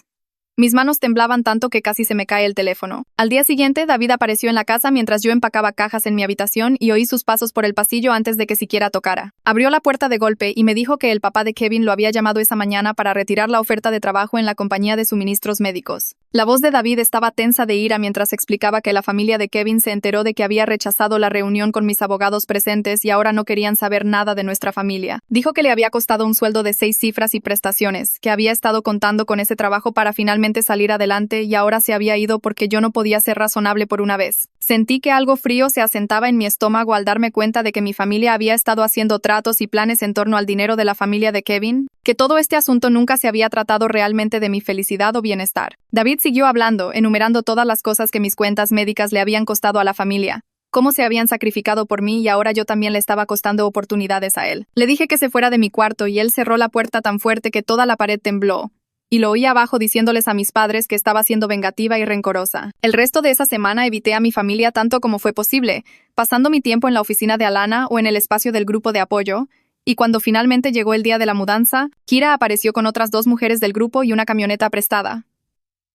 Mis manos temblaban tanto que casi se me cae el teléfono. Al día siguiente, David apareció en la casa mientras yo empacaba cajas en mi habitación y oí sus pasos por el pasillo antes de que siquiera tocara. Abrió la puerta de golpe y me dijo que el papá de Kevin lo había llamado esa mañana para retirar la oferta de trabajo en la compañía de suministros médicos. La voz de David estaba tensa de ira mientras explicaba que la familia de Kevin se enteró de que había rechazado la reunión con mis abogados presentes y ahora no querían saber nada de nuestra familia. Dijo que le había costado un sueldo de 6 cifras y prestaciones, que había estado contando con ese trabajo para finalmente salir adelante y ahora se había ido porque yo no podía ser razonable por una vez. Sentí que algo frío se asentaba en mi estómago al darme cuenta de que mi familia había estado haciendo tratos y planes en torno al dinero de la familia de Kevin, que todo este asunto nunca se había tratado realmente de mi felicidad o bienestar. David siguió hablando, enumerando todas las cosas que mis cuentas médicas le habían costado a la familia, cómo se habían sacrificado por mí y ahora yo también le estaba costando oportunidades a él. Le dije que se fuera de mi cuarto y él cerró la puerta tan fuerte que toda la pared tembló. Y lo oí abajo diciéndoles a mis padres que estaba siendo vengativa y rencorosa. El resto de esa semana evité a mi familia tanto como fue posible, pasando mi tiempo en la oficina de Alana o en el espacio del grupo de apoyo, y cuando finalmente llegó el día de la mudanza, Kira apareció con otras 2 mujeres del grupo y una camioneta prestada.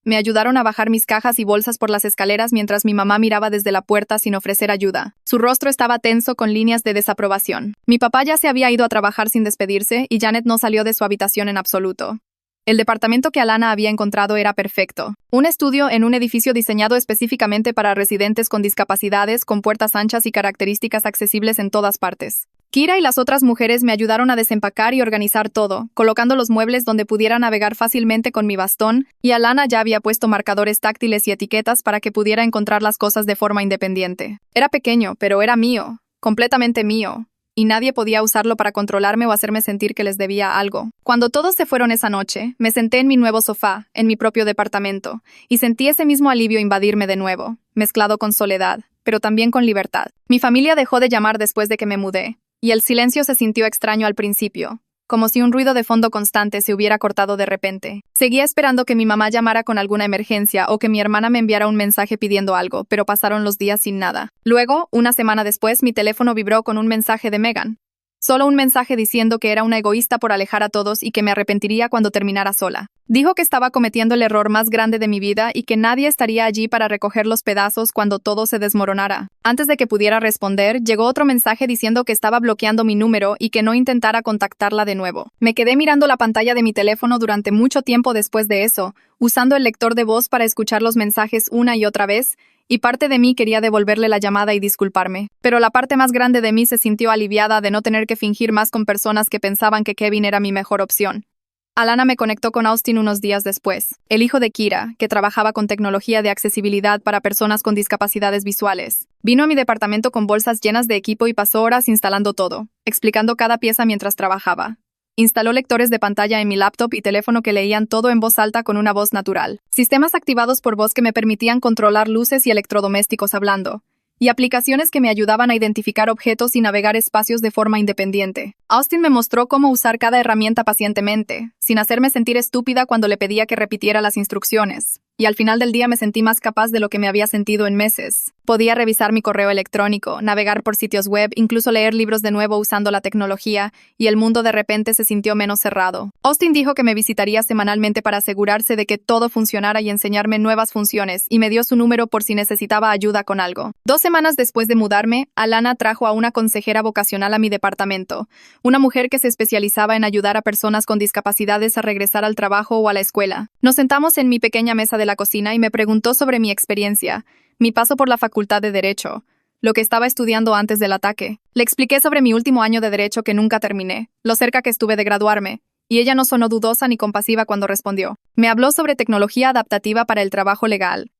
Me ayudaron a bajar mis cajas y bolsas por las escaleras mientras mi mamá miraba desde la puerta sin ofrecer ayuda. Su rostro estaba tenso con líneas de desaprobación. Mi papá ya se había ido a trabajar sin despedirse y Janet no salió de su habitación en absoluto. El departamento que Alana había encontrado era perfecto. Un estudio en un edificio diseñado específicamente para residentes con discapacidades, con puertas anchas y características accesibles en todas partes. Kira y las otras mujeres me ayudaron a desempacar y organizar todo, colocando los muebles donde pudiera navegar fácilmente con mi bastón, y Alana ya había puesto marcadores táctiles y etiquetas para que pudiera encontrar las cosas de forma independiente. Era pequeño, pero era mío, completamente mío. Y nadie podía usarlo para controlarme o hacerme sentir que les debía algo. Cuando todos se fueron esa noche, me senté en mi nuevo sofá, en mi propio departamento, y sentí ese mismo alivio invadirme de nuevo, mezclado con soledad, pero también con libertad. Mi familia dejó de llamar después de que me mudé, y el silencio se sintió extraño al principio, como si un ruido de fondo constante se hubiera cortado de repente. Seguía esperando que mi mamá llamara con alguna emergencia o que mi hermana me enviara un mensaje pidiendo algo, pero pasaron los días sin nada. Luego, una semana después, mi teléfono vibró con un mensaje de Megan. Solo un mensaje diciendo que era una egoísta por alejar a todos y que me arrepentiría cuando terminara sola. Dijo que estaba cometiendo el error más grande de mi vida y que nadie estaría allí para recoger los pedazos cuando todo se desmoronara. Antes de que pudiera responder, llegó otro mensaje diciendo que estaba bloqueando mi número y que no intentara contactarla de nuevo. Me quedé mirando la pantalla de mi teléfono durante mucho tiempo después de eso, usando el lector de voz para escuchar los mensajes una y otra vez, y parte de mí quería devolverle la llamada y disculparme. Pero la parte más grande de mí se sintió aliviada de no tener que fingir más con personas que pensaban que Kevin era mi mejor opción. Alana me conectó con Austin unos días después, el hijo de Kira, que trabajaba con tecnología de accesibilidad para personas con discapacidades visuales. Vino a mi departamento con bolsas llenas de equipo y pasó horas instalando todo, explicando cada pieza mientras trabajaba. Instaló lectores de pantalla en mi laptop y teléfono que leían todo en voz alta con una voz natural. Sistemas activados por voz que me permitían controlar luces y electrodomésticos hablando. Y aplicaciones que me ayudaban a identificar objetos y navegar espacios de forma independiente. Austin me mostró cómo usar cada herramienta pacientemente, sin hacerme sentir estúpida cuando le pedía que repitiera las instrucciones. y al final del día me sentí más capaz de lo que me había sentido en meses. Podía revisar mi correo electrónico, navegar por sitios web, incluso leer libros de nuevo usando la tecnología, y el mundo de repente se sintió menos cerrado. Austin dijo que me visitaría semanalmente para asegurarse de que todo funcionara y enseñarme nuevas funciones, y me dio su número por si necesitaba ayuda con algo. 2 semanas después de mudarme, Alana trajo a una consejera vocacional a mi departamento, una mujer que se especializaba en ayudar a personas con discapacidades a regresar al trabajo o a la escuela. Nos sentamos en mi pequeña mesa de la cocina y me preguntó sobre mi experiencia, mi paso por la Facultad de Derecho, lo que estaba estudiando antes del ataque. Le expliqué sobre mi último año de Derecho que nunca terminé, lo cerca que estuve de graduarme, y ella no sonó dudosa ni compasiva cuando respondió. Me habló sobre tecnología adaptativa para el trabajo legal,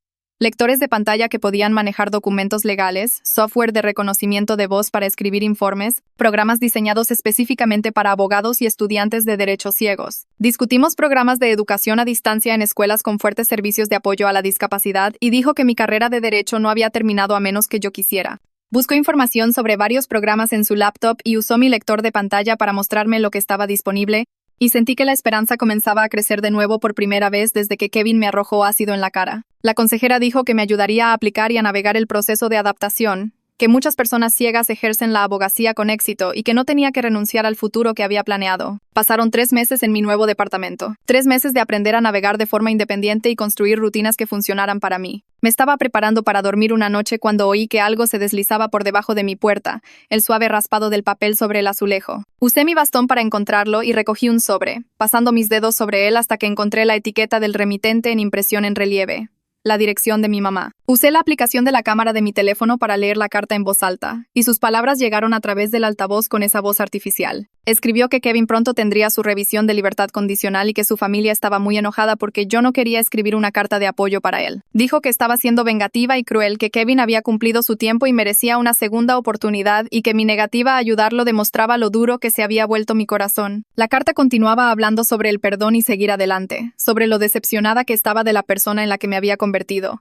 lectores de pantalla que podían manejar documentos legales, software de reconocimiento de voz para escribir informes, programas diseñados específicamente para abogados y estudiantes de derechos ciegos. Discutimos programas de educación a distancia en escuelas con fuertes servicios de apoyo a la discapacidad y dijo que mi carrera de derecho no había terminado a menos que yo quisiera. Buscó información sobre varios programas en su laptop y usó mi lector de pantalla para mostrarme lo que estaba disponible, y sentí que la esperanza comenzaba a crecer de nuevo por primera vez desde que Kevin me arrojó ácido en la cara. La consejera dijo que me ayudaría a aplicar y a navegar el proceso de adaptación, que muchas personas ciegas ejercen la abogacía con éxito y que no tenía que renunciar al futuro que había planeado. Pasaron 3 meses en mi nuevo departamento. 3 meses de aprender a navegar de forma independiente y construir rutinas que funcionaran para mí. Me estaba preparando para dormir una noche cuando oí que algo se deslizaba por debajo de mi puerta, el suave raspado del papel sobre el azulejo. Usé mi bastón para encontrarlo y recogí un sobre, pasando mis dedos sobre él hasta que encontré la etiqueta del remitente en impresión en relieve. La dirección de mi mamá. Usé la aplicación de la cámara de mi teléfono para leer la carta en voz alta, y sus palabras llegaron a través del altavoz con esa voz artificial. Escribió que Kevin pronto tendría su revisión de libertad condicional y que su familia estaba muy enojada porque yo no quería escribir una carta de apoyo para él. Dijo que estaba siendo vengativa y cruel, que Kevin había cumplido su tiempo y merecía una segunda oportunidad y que mi negativa a ayudarlo demostraba lo duro que se había vuelto mi corazón. La carta continuaba hablando sobre el perdón y seguir adelante, sobre lo decepcionada que estaba de la persona en la que me había convertido.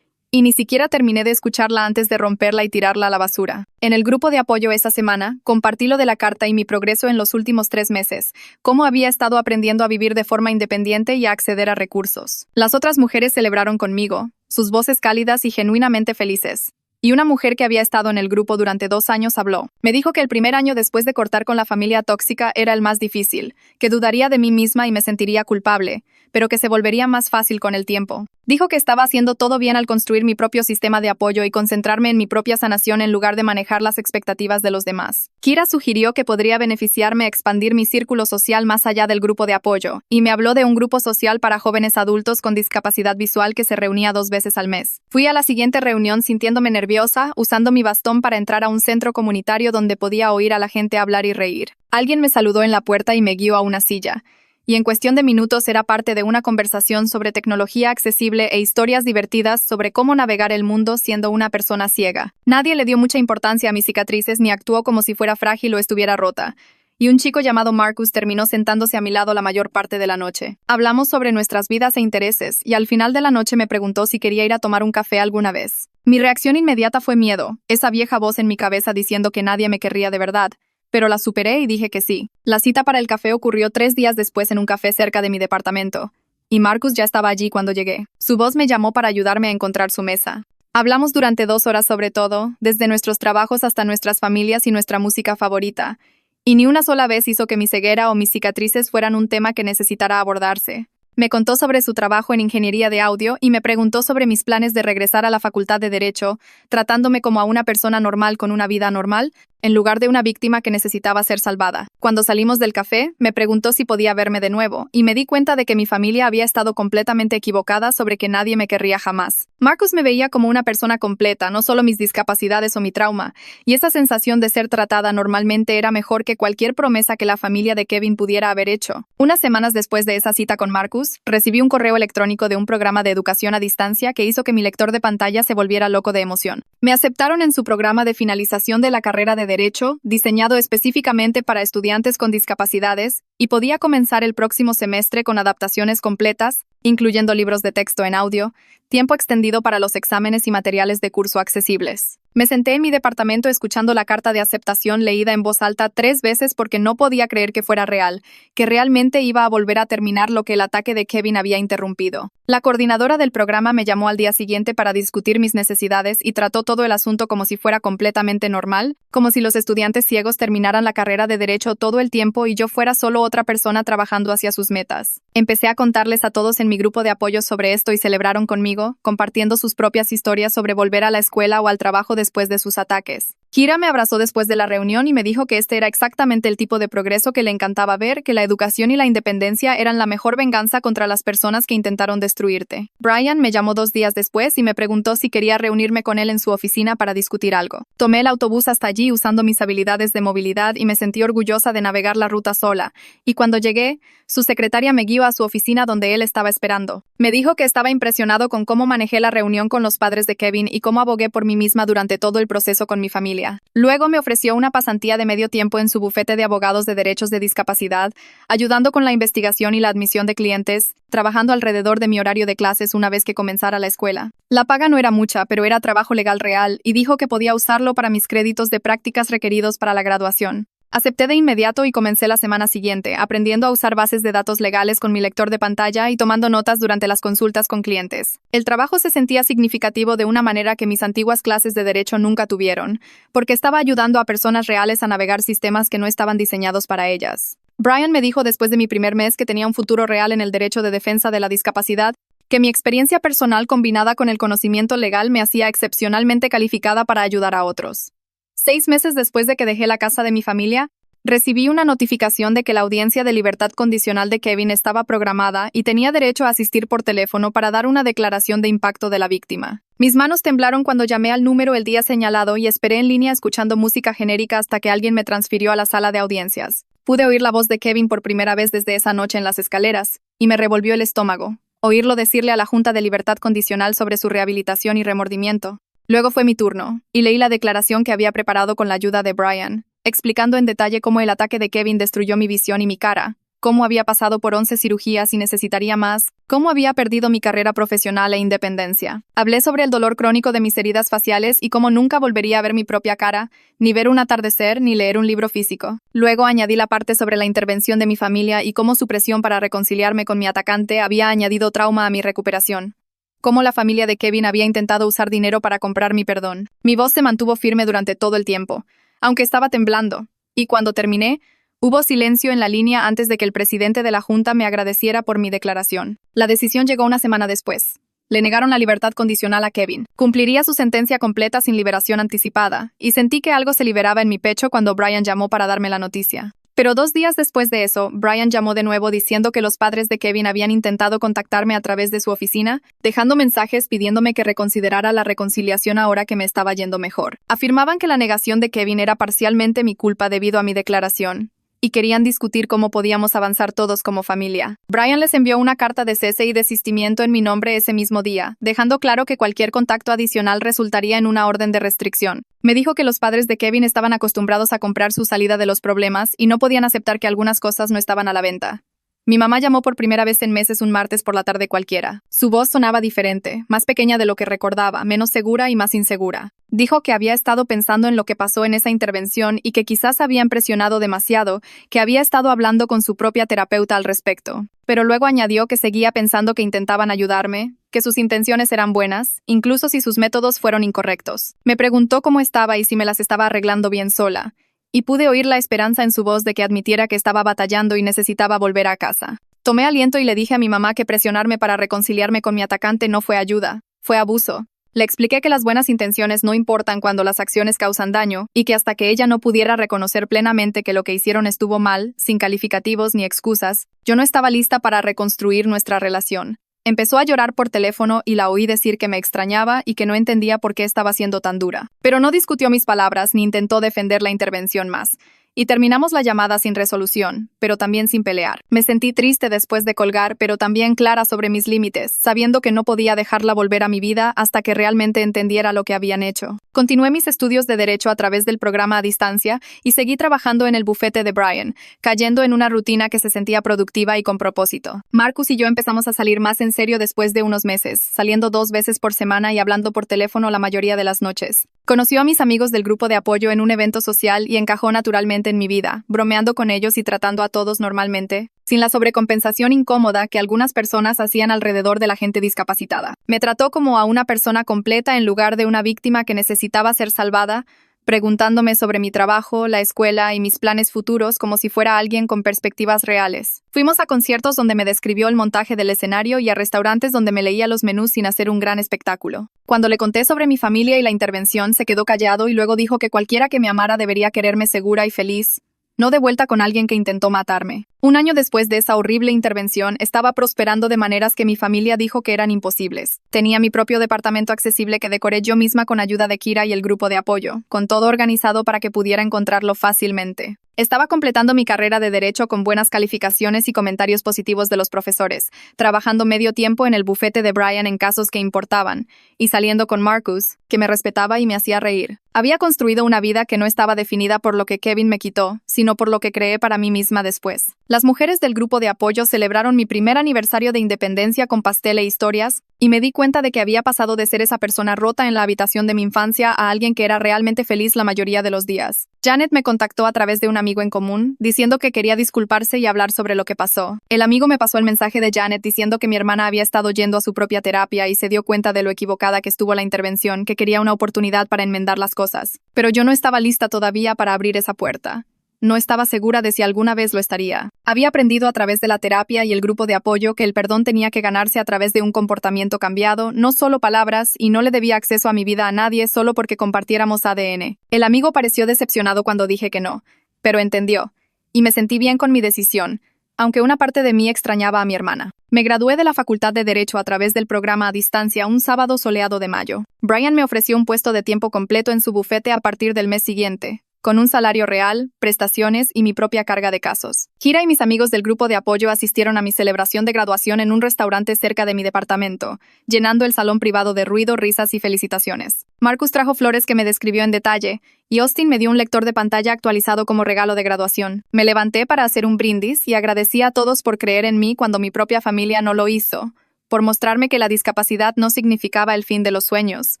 Y ni siquiera terminé de escucharla antes de romperla y tirarla a la basura. En el grupo de apoyo esa semana, compartí lo de la carta y mi progreso en los últimos 3 meses, cómo había estado aprendiendo a vivir de forma independiente y a acceder a recursos. Las otras mujeres celebraron conmigo, sus voces cálidas y genuinamente felices. Y una mujer que había estado en el grupo durante 2 años habló. Me dijo que el primer año después de cortar con la familia tóxica era el más difícil, que dudaría de mí misma y me sentiría culpable, pero que se volvería más fácil con el tiempo. Dijo que estaba haciendo todo bien al construir mi propio sistema de apoyo y concentrarme en mi propia sanación en lugar de manejar las expectativas de los demás. Kira sugirió que podría beneficiarme expandir mi círculo social más allá del grupo de apoyo, y me habló de un grupo social para jóvenes adultos con discapacidad visual que se reunía 2 veces al mes. Fui a la siguiente reunión sintiéndome nerviosa, usando mi bastón para entrar a un centro comunitario donde podía oír a la gente hablar y reír. Alguien me saludó en la puerta y me guió a una silla. Y en cuestión de minutos era parte de una conversación sobre tecnología accesible e historias divertidas sobre cómo navegar el mundo siendo una persona ciega. Nadie le dio mucha importancia a mis cicatrices ni actuó como si fuera frágil o estuviera rota. Y un chico llamado Marcus terminó sentándose a mi lado la mayor parte de la noche. Hablamos sobre nuestras vidas e intereses, y al final de la noche me preguntó si quería ir a tomar un café alguna vez. Mi reacción inmediata fue miedo, esa vieja voz en mi cabeza diciendo que nadie me querría de verdad. Pero la superé y dije que sí. La cita para el café ocurrió 3 días después en un café cerca de mi departamento, y Marcus ya estaba allí cuando llegué. Su voz me llamó para ayudarme a encontrar su mesa. Hablamos durante 2 horas sobre todo, desde nuestros trabajos hasta nuestras familias y nuestra música favorita, y ni una sola vez hizo que mi ceguera o mis cicatrices fueran un tema que necesitara abordarse. Me contó sobre su trabajo en ingeniería de audio y me preguntó sobre mis planes de regresar a la Facultad de Derecho, tratándome como a una persona normal con una vida normal, en lugar de una víctima que necesitaba ser salvada. Cuando salimos del café, me preguntó si podía verme de nuevo, y me di cuenta de que mi familia había estado completamente equivocada sobre que nadie me querría jamás. Marcus me veía como una persona completa, no solo mis discapacidades o mi trauma, y esa sensación de ser tratada normalmente era mejor que cualquier promesa que la familia de Kevin pudiera haber hecho. Unas semanas después de esa cita con Marcus, recibí un correo electrónico de un programa de educación a distancia que hizo que mi lector de pantalla se volviera loco de emoción. Me aceptaron en su programa de finalización de la carrera de Derecho, diseñado específicamente para estudiantes con discapacidades, y podía comenzar el próximo semestre con adaptaciones completas, incluyendo libros de texto en audio, tiempo extendido para los exámenes y materiales de curso accesibles. Me senté en mi departamento escuchando la carta de aceptación leída en voz alta 3 veces porque no podía creer que fuera real, que realmente iba a volver a terminar lo que el ataque de Kevin había interrumpido. La coordinadora del programa me llamó al día siguiente para discutir mis necesidades y trató todo el asunto como si fuera completamente normal, como si los estudiantes ciegos terminaran la carrera de derecho todo el tiempo y yo fuera solo otra persona trabajando hacia sus metas. Empecé a contarles a todos en mi grupo de apoyo sobre esto y celebraron conmigo, compartiendo sus propias historias sobre volver a la escuela o al trabajo después de sus ataques. Kira me abrazó después de la reunión y me dijo que este era exactamente el tipo de progreso que le encantaba ver, que la educación y la independencia eran la mejor venganza contra las personas que intentaron destruirte. Brian me llamó 2 días después y me preguntó si quería reunirme con él en su oficina para discutir algo. Tomé el autobús hasta allí usando mis habilidades de movilidad y me sentí orgullosa de navegar la ruta sola, y cuando llegué, su secretaria me guió a su oficina donde él estaba esperando. Me dijo que estaba impresionado con cómo manejé la reunión con los padres de Kevin y cómo abogué por mí misma durante todo el proceso con mi familia. Luego me ofreció una pasantía de medio tiempo en su bufete de abogados de derechos de discapacidad, ayudando con la investigación y la admisión de clientes, trabajando alrededor de mi horario de clases una vez que comenzara la escuela. La paga no era mucha, pero era trabajo legal real, y dijo que podía usarlo para mis créditos de prácticas requeridos para la graduación. Acepté de inmediato y comencé la semana siguiente, aprendiendo a usar bases de datos legales con mi lector de pantalla y tomando notas durante las consultas con clientes. El trabajo se sentía significativo de una manera que mis antiguas clases de derecho nunca tuvieron, porque estaba ayudando a personas reales a navegar sistemas que no estaban diseñados para ellas. Brian me dijo después de mi primer mes que tenía un futuro real en el derecho de defensa de la discapacidad, que mi experiencia personal combinada con el conocimiento legal me hacía excepcionalmente calificada para ayudar a otros. 6 meses después de que dejé la casa de mi familia, recibí una notificación de que la audiencia de libertad condicional de Kevin estaba programada y tenía derecho a asistir por teléfono para dar una declaración de impacto de la víctima. Mis manos temblaron cuando llamé al número el día señalado y esperé en línea escuchando música genérica hasta que alguien me transfirió a la sala de audiencias. Pude oír la voz de Kevin por primera vez desde esa noche en las escaleras, y me revolvió el estómago. Oírlo decirle a la Junta de Libertad Condicional sobre su rehabilitación y remordimiento. Luego fue mi turno, y leí la declaración que había preparado con la ayuda de Brian, explicando en detalle cómo el ataque de Kevin destruyó mi visión y mi cara, cómo había pasado por 11 cirugías y necesitaría más, cómo había perdido mi carrera profesional e independencia. Hablé sobre el dolor crónico de mis heridas faciales y cómo nunca volvería a ver mi propia cara, ni ver un atardecer, ni leer un libro físico. Luego añadí la parte sobre la intervención de mi familia y cómo su presión para reconciliarme con mi atacante había añadido trauma a mi recuperación. Cómo la familia de Kevin había intentado usar dinero para comprar mi perdón. Mi voz se mantuvo firme durante todo el tiempo, aunque estaba temblando, y cuando terminé, hubo silencio en la línea antes de que el presidente de la Junta me agradeciera por mi declaración. La decisión llegó una semana después. Le negaron la libertad condicional a Kevin. Cumpliría su sentencia completa sin liberación anticipada, y sentí que algo se liberaba en mi pecho cuando Brian llamó para darme la noticia. Pero 2 días después de eso, Brian llamó de nuevo diciendo que los padres de Kevin habían intentado contactarme a través de su oficina, dejando mensajes pidiéndome que reconsiderara la reconciliación ahora que me estaba yendo mejor. Afirmaban que la negación de Kevin era parcialmente mi culpa debido a mi declaración, y querían discutir cómo podíamos avanzar todos como familia. Brian les envió una carta de cese y desistimiento en mi nombre ese mismo día, dejando claro que cualquier contacto adicional resultaría en una orden de restricción. Me dijo que los padres de Kevin estaban acostumbrados a comprar su salida de los problemas y no podían aceptar que algunas cosas no estaban a la venta. Mi mamá llamó por primera vez en meses un martes por la tarde cualquiera. Su voz sonaba diferente, más pequeña de lo que recordaba, menos segura y más insegura. Dijo que había estado pensando en lo que pasó en esa intervención y que quizás habían presionado demasiado, que había estado hablando con su propia terapeuta al respecto. Pero luego añadió que seguía pensando que intentaban ayudarme, que sus intenciones eran buenas, incluso si sus métodos fueron incorrectos. Me preguntó cómo estaba y si me las estaba arreglando bien sola, y pude oír la esperanza en su voz de que admitiera que estaba batallando y necesitaba volver a casa. Tomé aliento y le dije a mi mamá que presionarme para reconciliarme con mi atacante no fue ayuda, fue abuso. Le expliqué que las buenas intenciones no importan cuando las acciones causan daño, y que hasta que ella no pudiera reconocer plenamente que lo que hicieron estuvo mal, sin calificativos ni excusas, yo no estaba lista para reconstruir nuestra relación. Empezó a llorar por teléfono y la oí decir que me extrañaba y que no entendía por qué estaba siendo tan dura. Pero no discutió mis palabras ni intentó defender la intervención más. Y terminamos la llamada sin resolución, pero también sin pelear. Me sentí triste después de colgar, pero también clara sobre mis límites, sabiendo que no podía dejarla volver a mi vida hasta que realmente entendiera lo que habían hecho. Continué mis estudios de Derecho a través del programa a distancia y seguí trabajando en el bufete de Brian, cayendo en una rutina que se sentía productiva y con propósito. Marcus y yo empezamos a salir más en serio después de unos meses, saliendo 2 veces por semana y hablando por teléfono la mayoría de las noches. Conoció a mis amigos del grupo de apoyo en un evento social y encajó naturalmente en mi vida, bromeando con ellos y tratando a todos normalmente, sin la sobrecompensación incómoda que algunas personas hacían alrededor de la gente discapacitada. Me trató como a una persona completa en lugar de una víctima que necesitaba ser salvada, preguntándome sobre mi trabajo, la escuela y mis planes futuros como si fuera alguien con perspectivas reales. Fuimos a conciertos donde me describió el montaje del escenario y a restaurantes donde me leía los menús sin hacer un gran espectáculo. Cuando le conté sobre mi familia y la intervención, se quedó callado y luego dijo que cualquiera que me amara debería quererme segura y feliz, no de vuelta con alguien que intentó matarme. Un año después de esa horrible intervención, estaba prosperando de maneras que mi familia dijo que eran imposibles. Tenía mi propio departamento accesible que decoré yo misma con ayuda de Kira y el grupo de apoyo, con todo organizado para que pudiera encontrarlo fácilmente. Estaba completando mi carrera de Derecho con buenas calificaciones y comentarios positivos de los profesores, trabajando medio tiempo en el bufete de Brian en casos que importaban, y saliendo con Marcus, que me respetaba y me hacía reír. Había construido una vida que no estaba definida por lo que Kevin me quitó, sino por lo que creé para mí misma después. Las mujeres del grupo de apoyo celebraron mi primer aniversario de independencia con pastel e historias, y me di cuenta de que había pasado de ser esa persona rota en la habitación de mi infancia a alguien que era realmente feliz la mayoría de los días. Janet me contactó a través de un amigo en común, diciendo que quería disculparse y hablar sobre lo que pasó. El amigo me pasó el mensaje de Janet diciendo que mi hermana había estado yendo a su propia terapia y se dio cuenta de lo equivocada que estuvo la intervención, que quería una oportunidad para enmendar las cosas. Pero yo no estaba lista todavía para abrir esa puerta. No estaba segura de si alguna vez lo estaría. Había aprendido a través de la terapia y el grupo de apoyo que el perdón tenía que ganarse a través de un comportamiento cambiado, no solo palabras, y no le debía acceso a mi vida a nadie solo porque compartiéramos ADN. El amigo pareció decepcionado cuando dije que no, pero entendió, y me sentí bien con mi decisión, aunque una parte de mí extrañaba a mi hermana. Me gradué de la Facultad de Derecho a través del programa a distancia un sábado soleado de mayo. Brian me ofreció un puesto de tiempo completo en su bufete a partir del mes siguiente, con un salario real, prestaciones y mi propia carga de casos. Kira y mis amigos del grupo de apoyo asistieron a mi celebración de graduación en un restaurante cerca de mi departamento, llenando el salón privado de ruido, risas y felicitaciones. Marcus trajo flores que me describió en detalle, y Austin me dio un lector de pantalla actualizado como regalo de graduación. Me levanté para hacer un brindis y agradecí a todos por creer en mí cuando mi propia familia no lo hizo, por mostrarme que la discapacidad no significaba el fin de los sueños,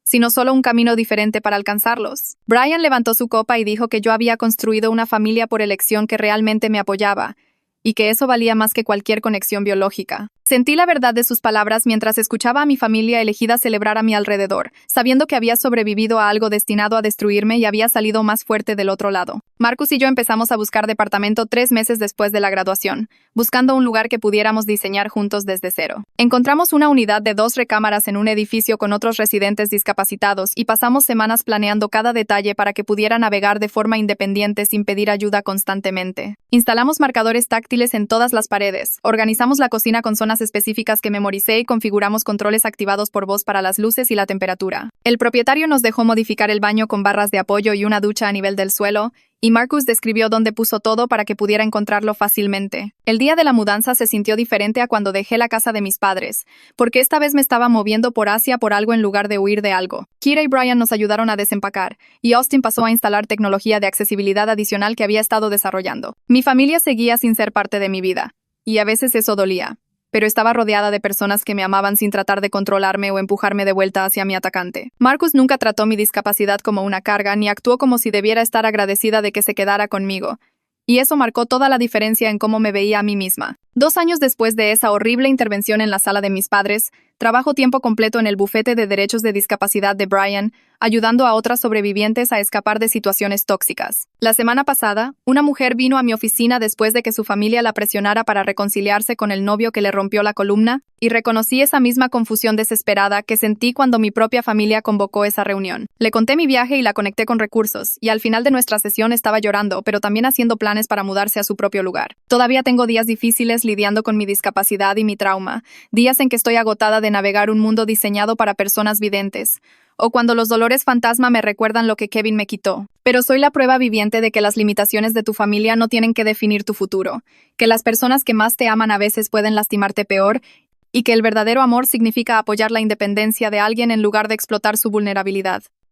sino solo un camino diferente para alcanzarlos. Brian levantó su copa y dijo que yo había construido una familia por elección que realmente me apoyaba, y que eso valía más que cualquier conexión biológica. Sentí la verdad de sus palabras mientras escuchaba a mi familia elegida celebrar a mi alrededor, sabiendo que había sobrevivido a algo destinado a destruirme y había salido más fuerte del otro lado. Marcus y yo empezamos a buscar departamento 3 meses después de la graduación, buscando un lugar que pudiéramos diseñar juntos desde cero. Encontramos una unidad de 2 recámaras en un edificio con otros residentes discapacitados y pasamos semanas planeando cada detalle para que pudiera navegar de forma independiente sin pedir ayuda constantemente. Instalamos marcadores táctiles en todas las paredes, organizamos la cocina con zonas específicas que memoricé y configuramos controles activados por voz para las luces y la temperatura. El propietario nos dejó modificar el baño con barras de apoyo y una ducha a nivel del suelo, y Marcus describió dónde puso todo para que pudiera encontrarlo fácilmente. El día de la mudanza se sintió diferente a cuando dejé la casa de mis padres, porque esta vez me estaba moviendo por Asia por algo en lugar de huir de algo. Kira y Brian nos ayudaron a desempacar, y Austin pasó a instalar tecnología de accesibilidad adicional que había estado desarrollando. Mi familia seguía sin ser parte de mi vida, y a veces eso dolía. Pero estaba rodeada de personas que me amaban sin tratar de controlarme o empujarme de vuelta hacia mi atacante. Marcus nunca trató mi discapacidad como una carga, ni actuó como si debiera estar agradecida de que se quedara conmigo. Y eso marcó toda la diferencia en cómo me veía a mí misma. 2 años después de esa horrible intervención en la sala de mis padres, trabajo tiempo completo en el bufete de derechos de discapacidad de Brian, ayudando a otras sobrevivientes a escapar de situaciones tóxicas. La semana pasada, una mujer vino a mi oficina después de que su familia la presionara para reconciliarse con el novio que le rompió la columna, y reconocí esa misma confusión desesperada que sentí cuando mi propia familia convocó esa reunión. Le conté mi viaje y la conecté con recursos, y al final de nuestra sesión estaba llorando, pero también haciendo planes para mudarse a su propio lugar. Todavía tengo días difíciles lidiando con mi discapacidad y mi trauma, días en que estoy agotada de navegar un mundo diseñado para personas videntes, o cuando los dolores fantasma me recuerdan lo que Kevin me quitó. Pero soy la prueba viviente de que las limitaciones de tu familia no tienen que definir tu futuro, que las personas que más te aman a veces pueden lastimarte peor, y que el verdadero amor significa apoyar la independencia de alguien en lugar de explotar su vulnerabilidad.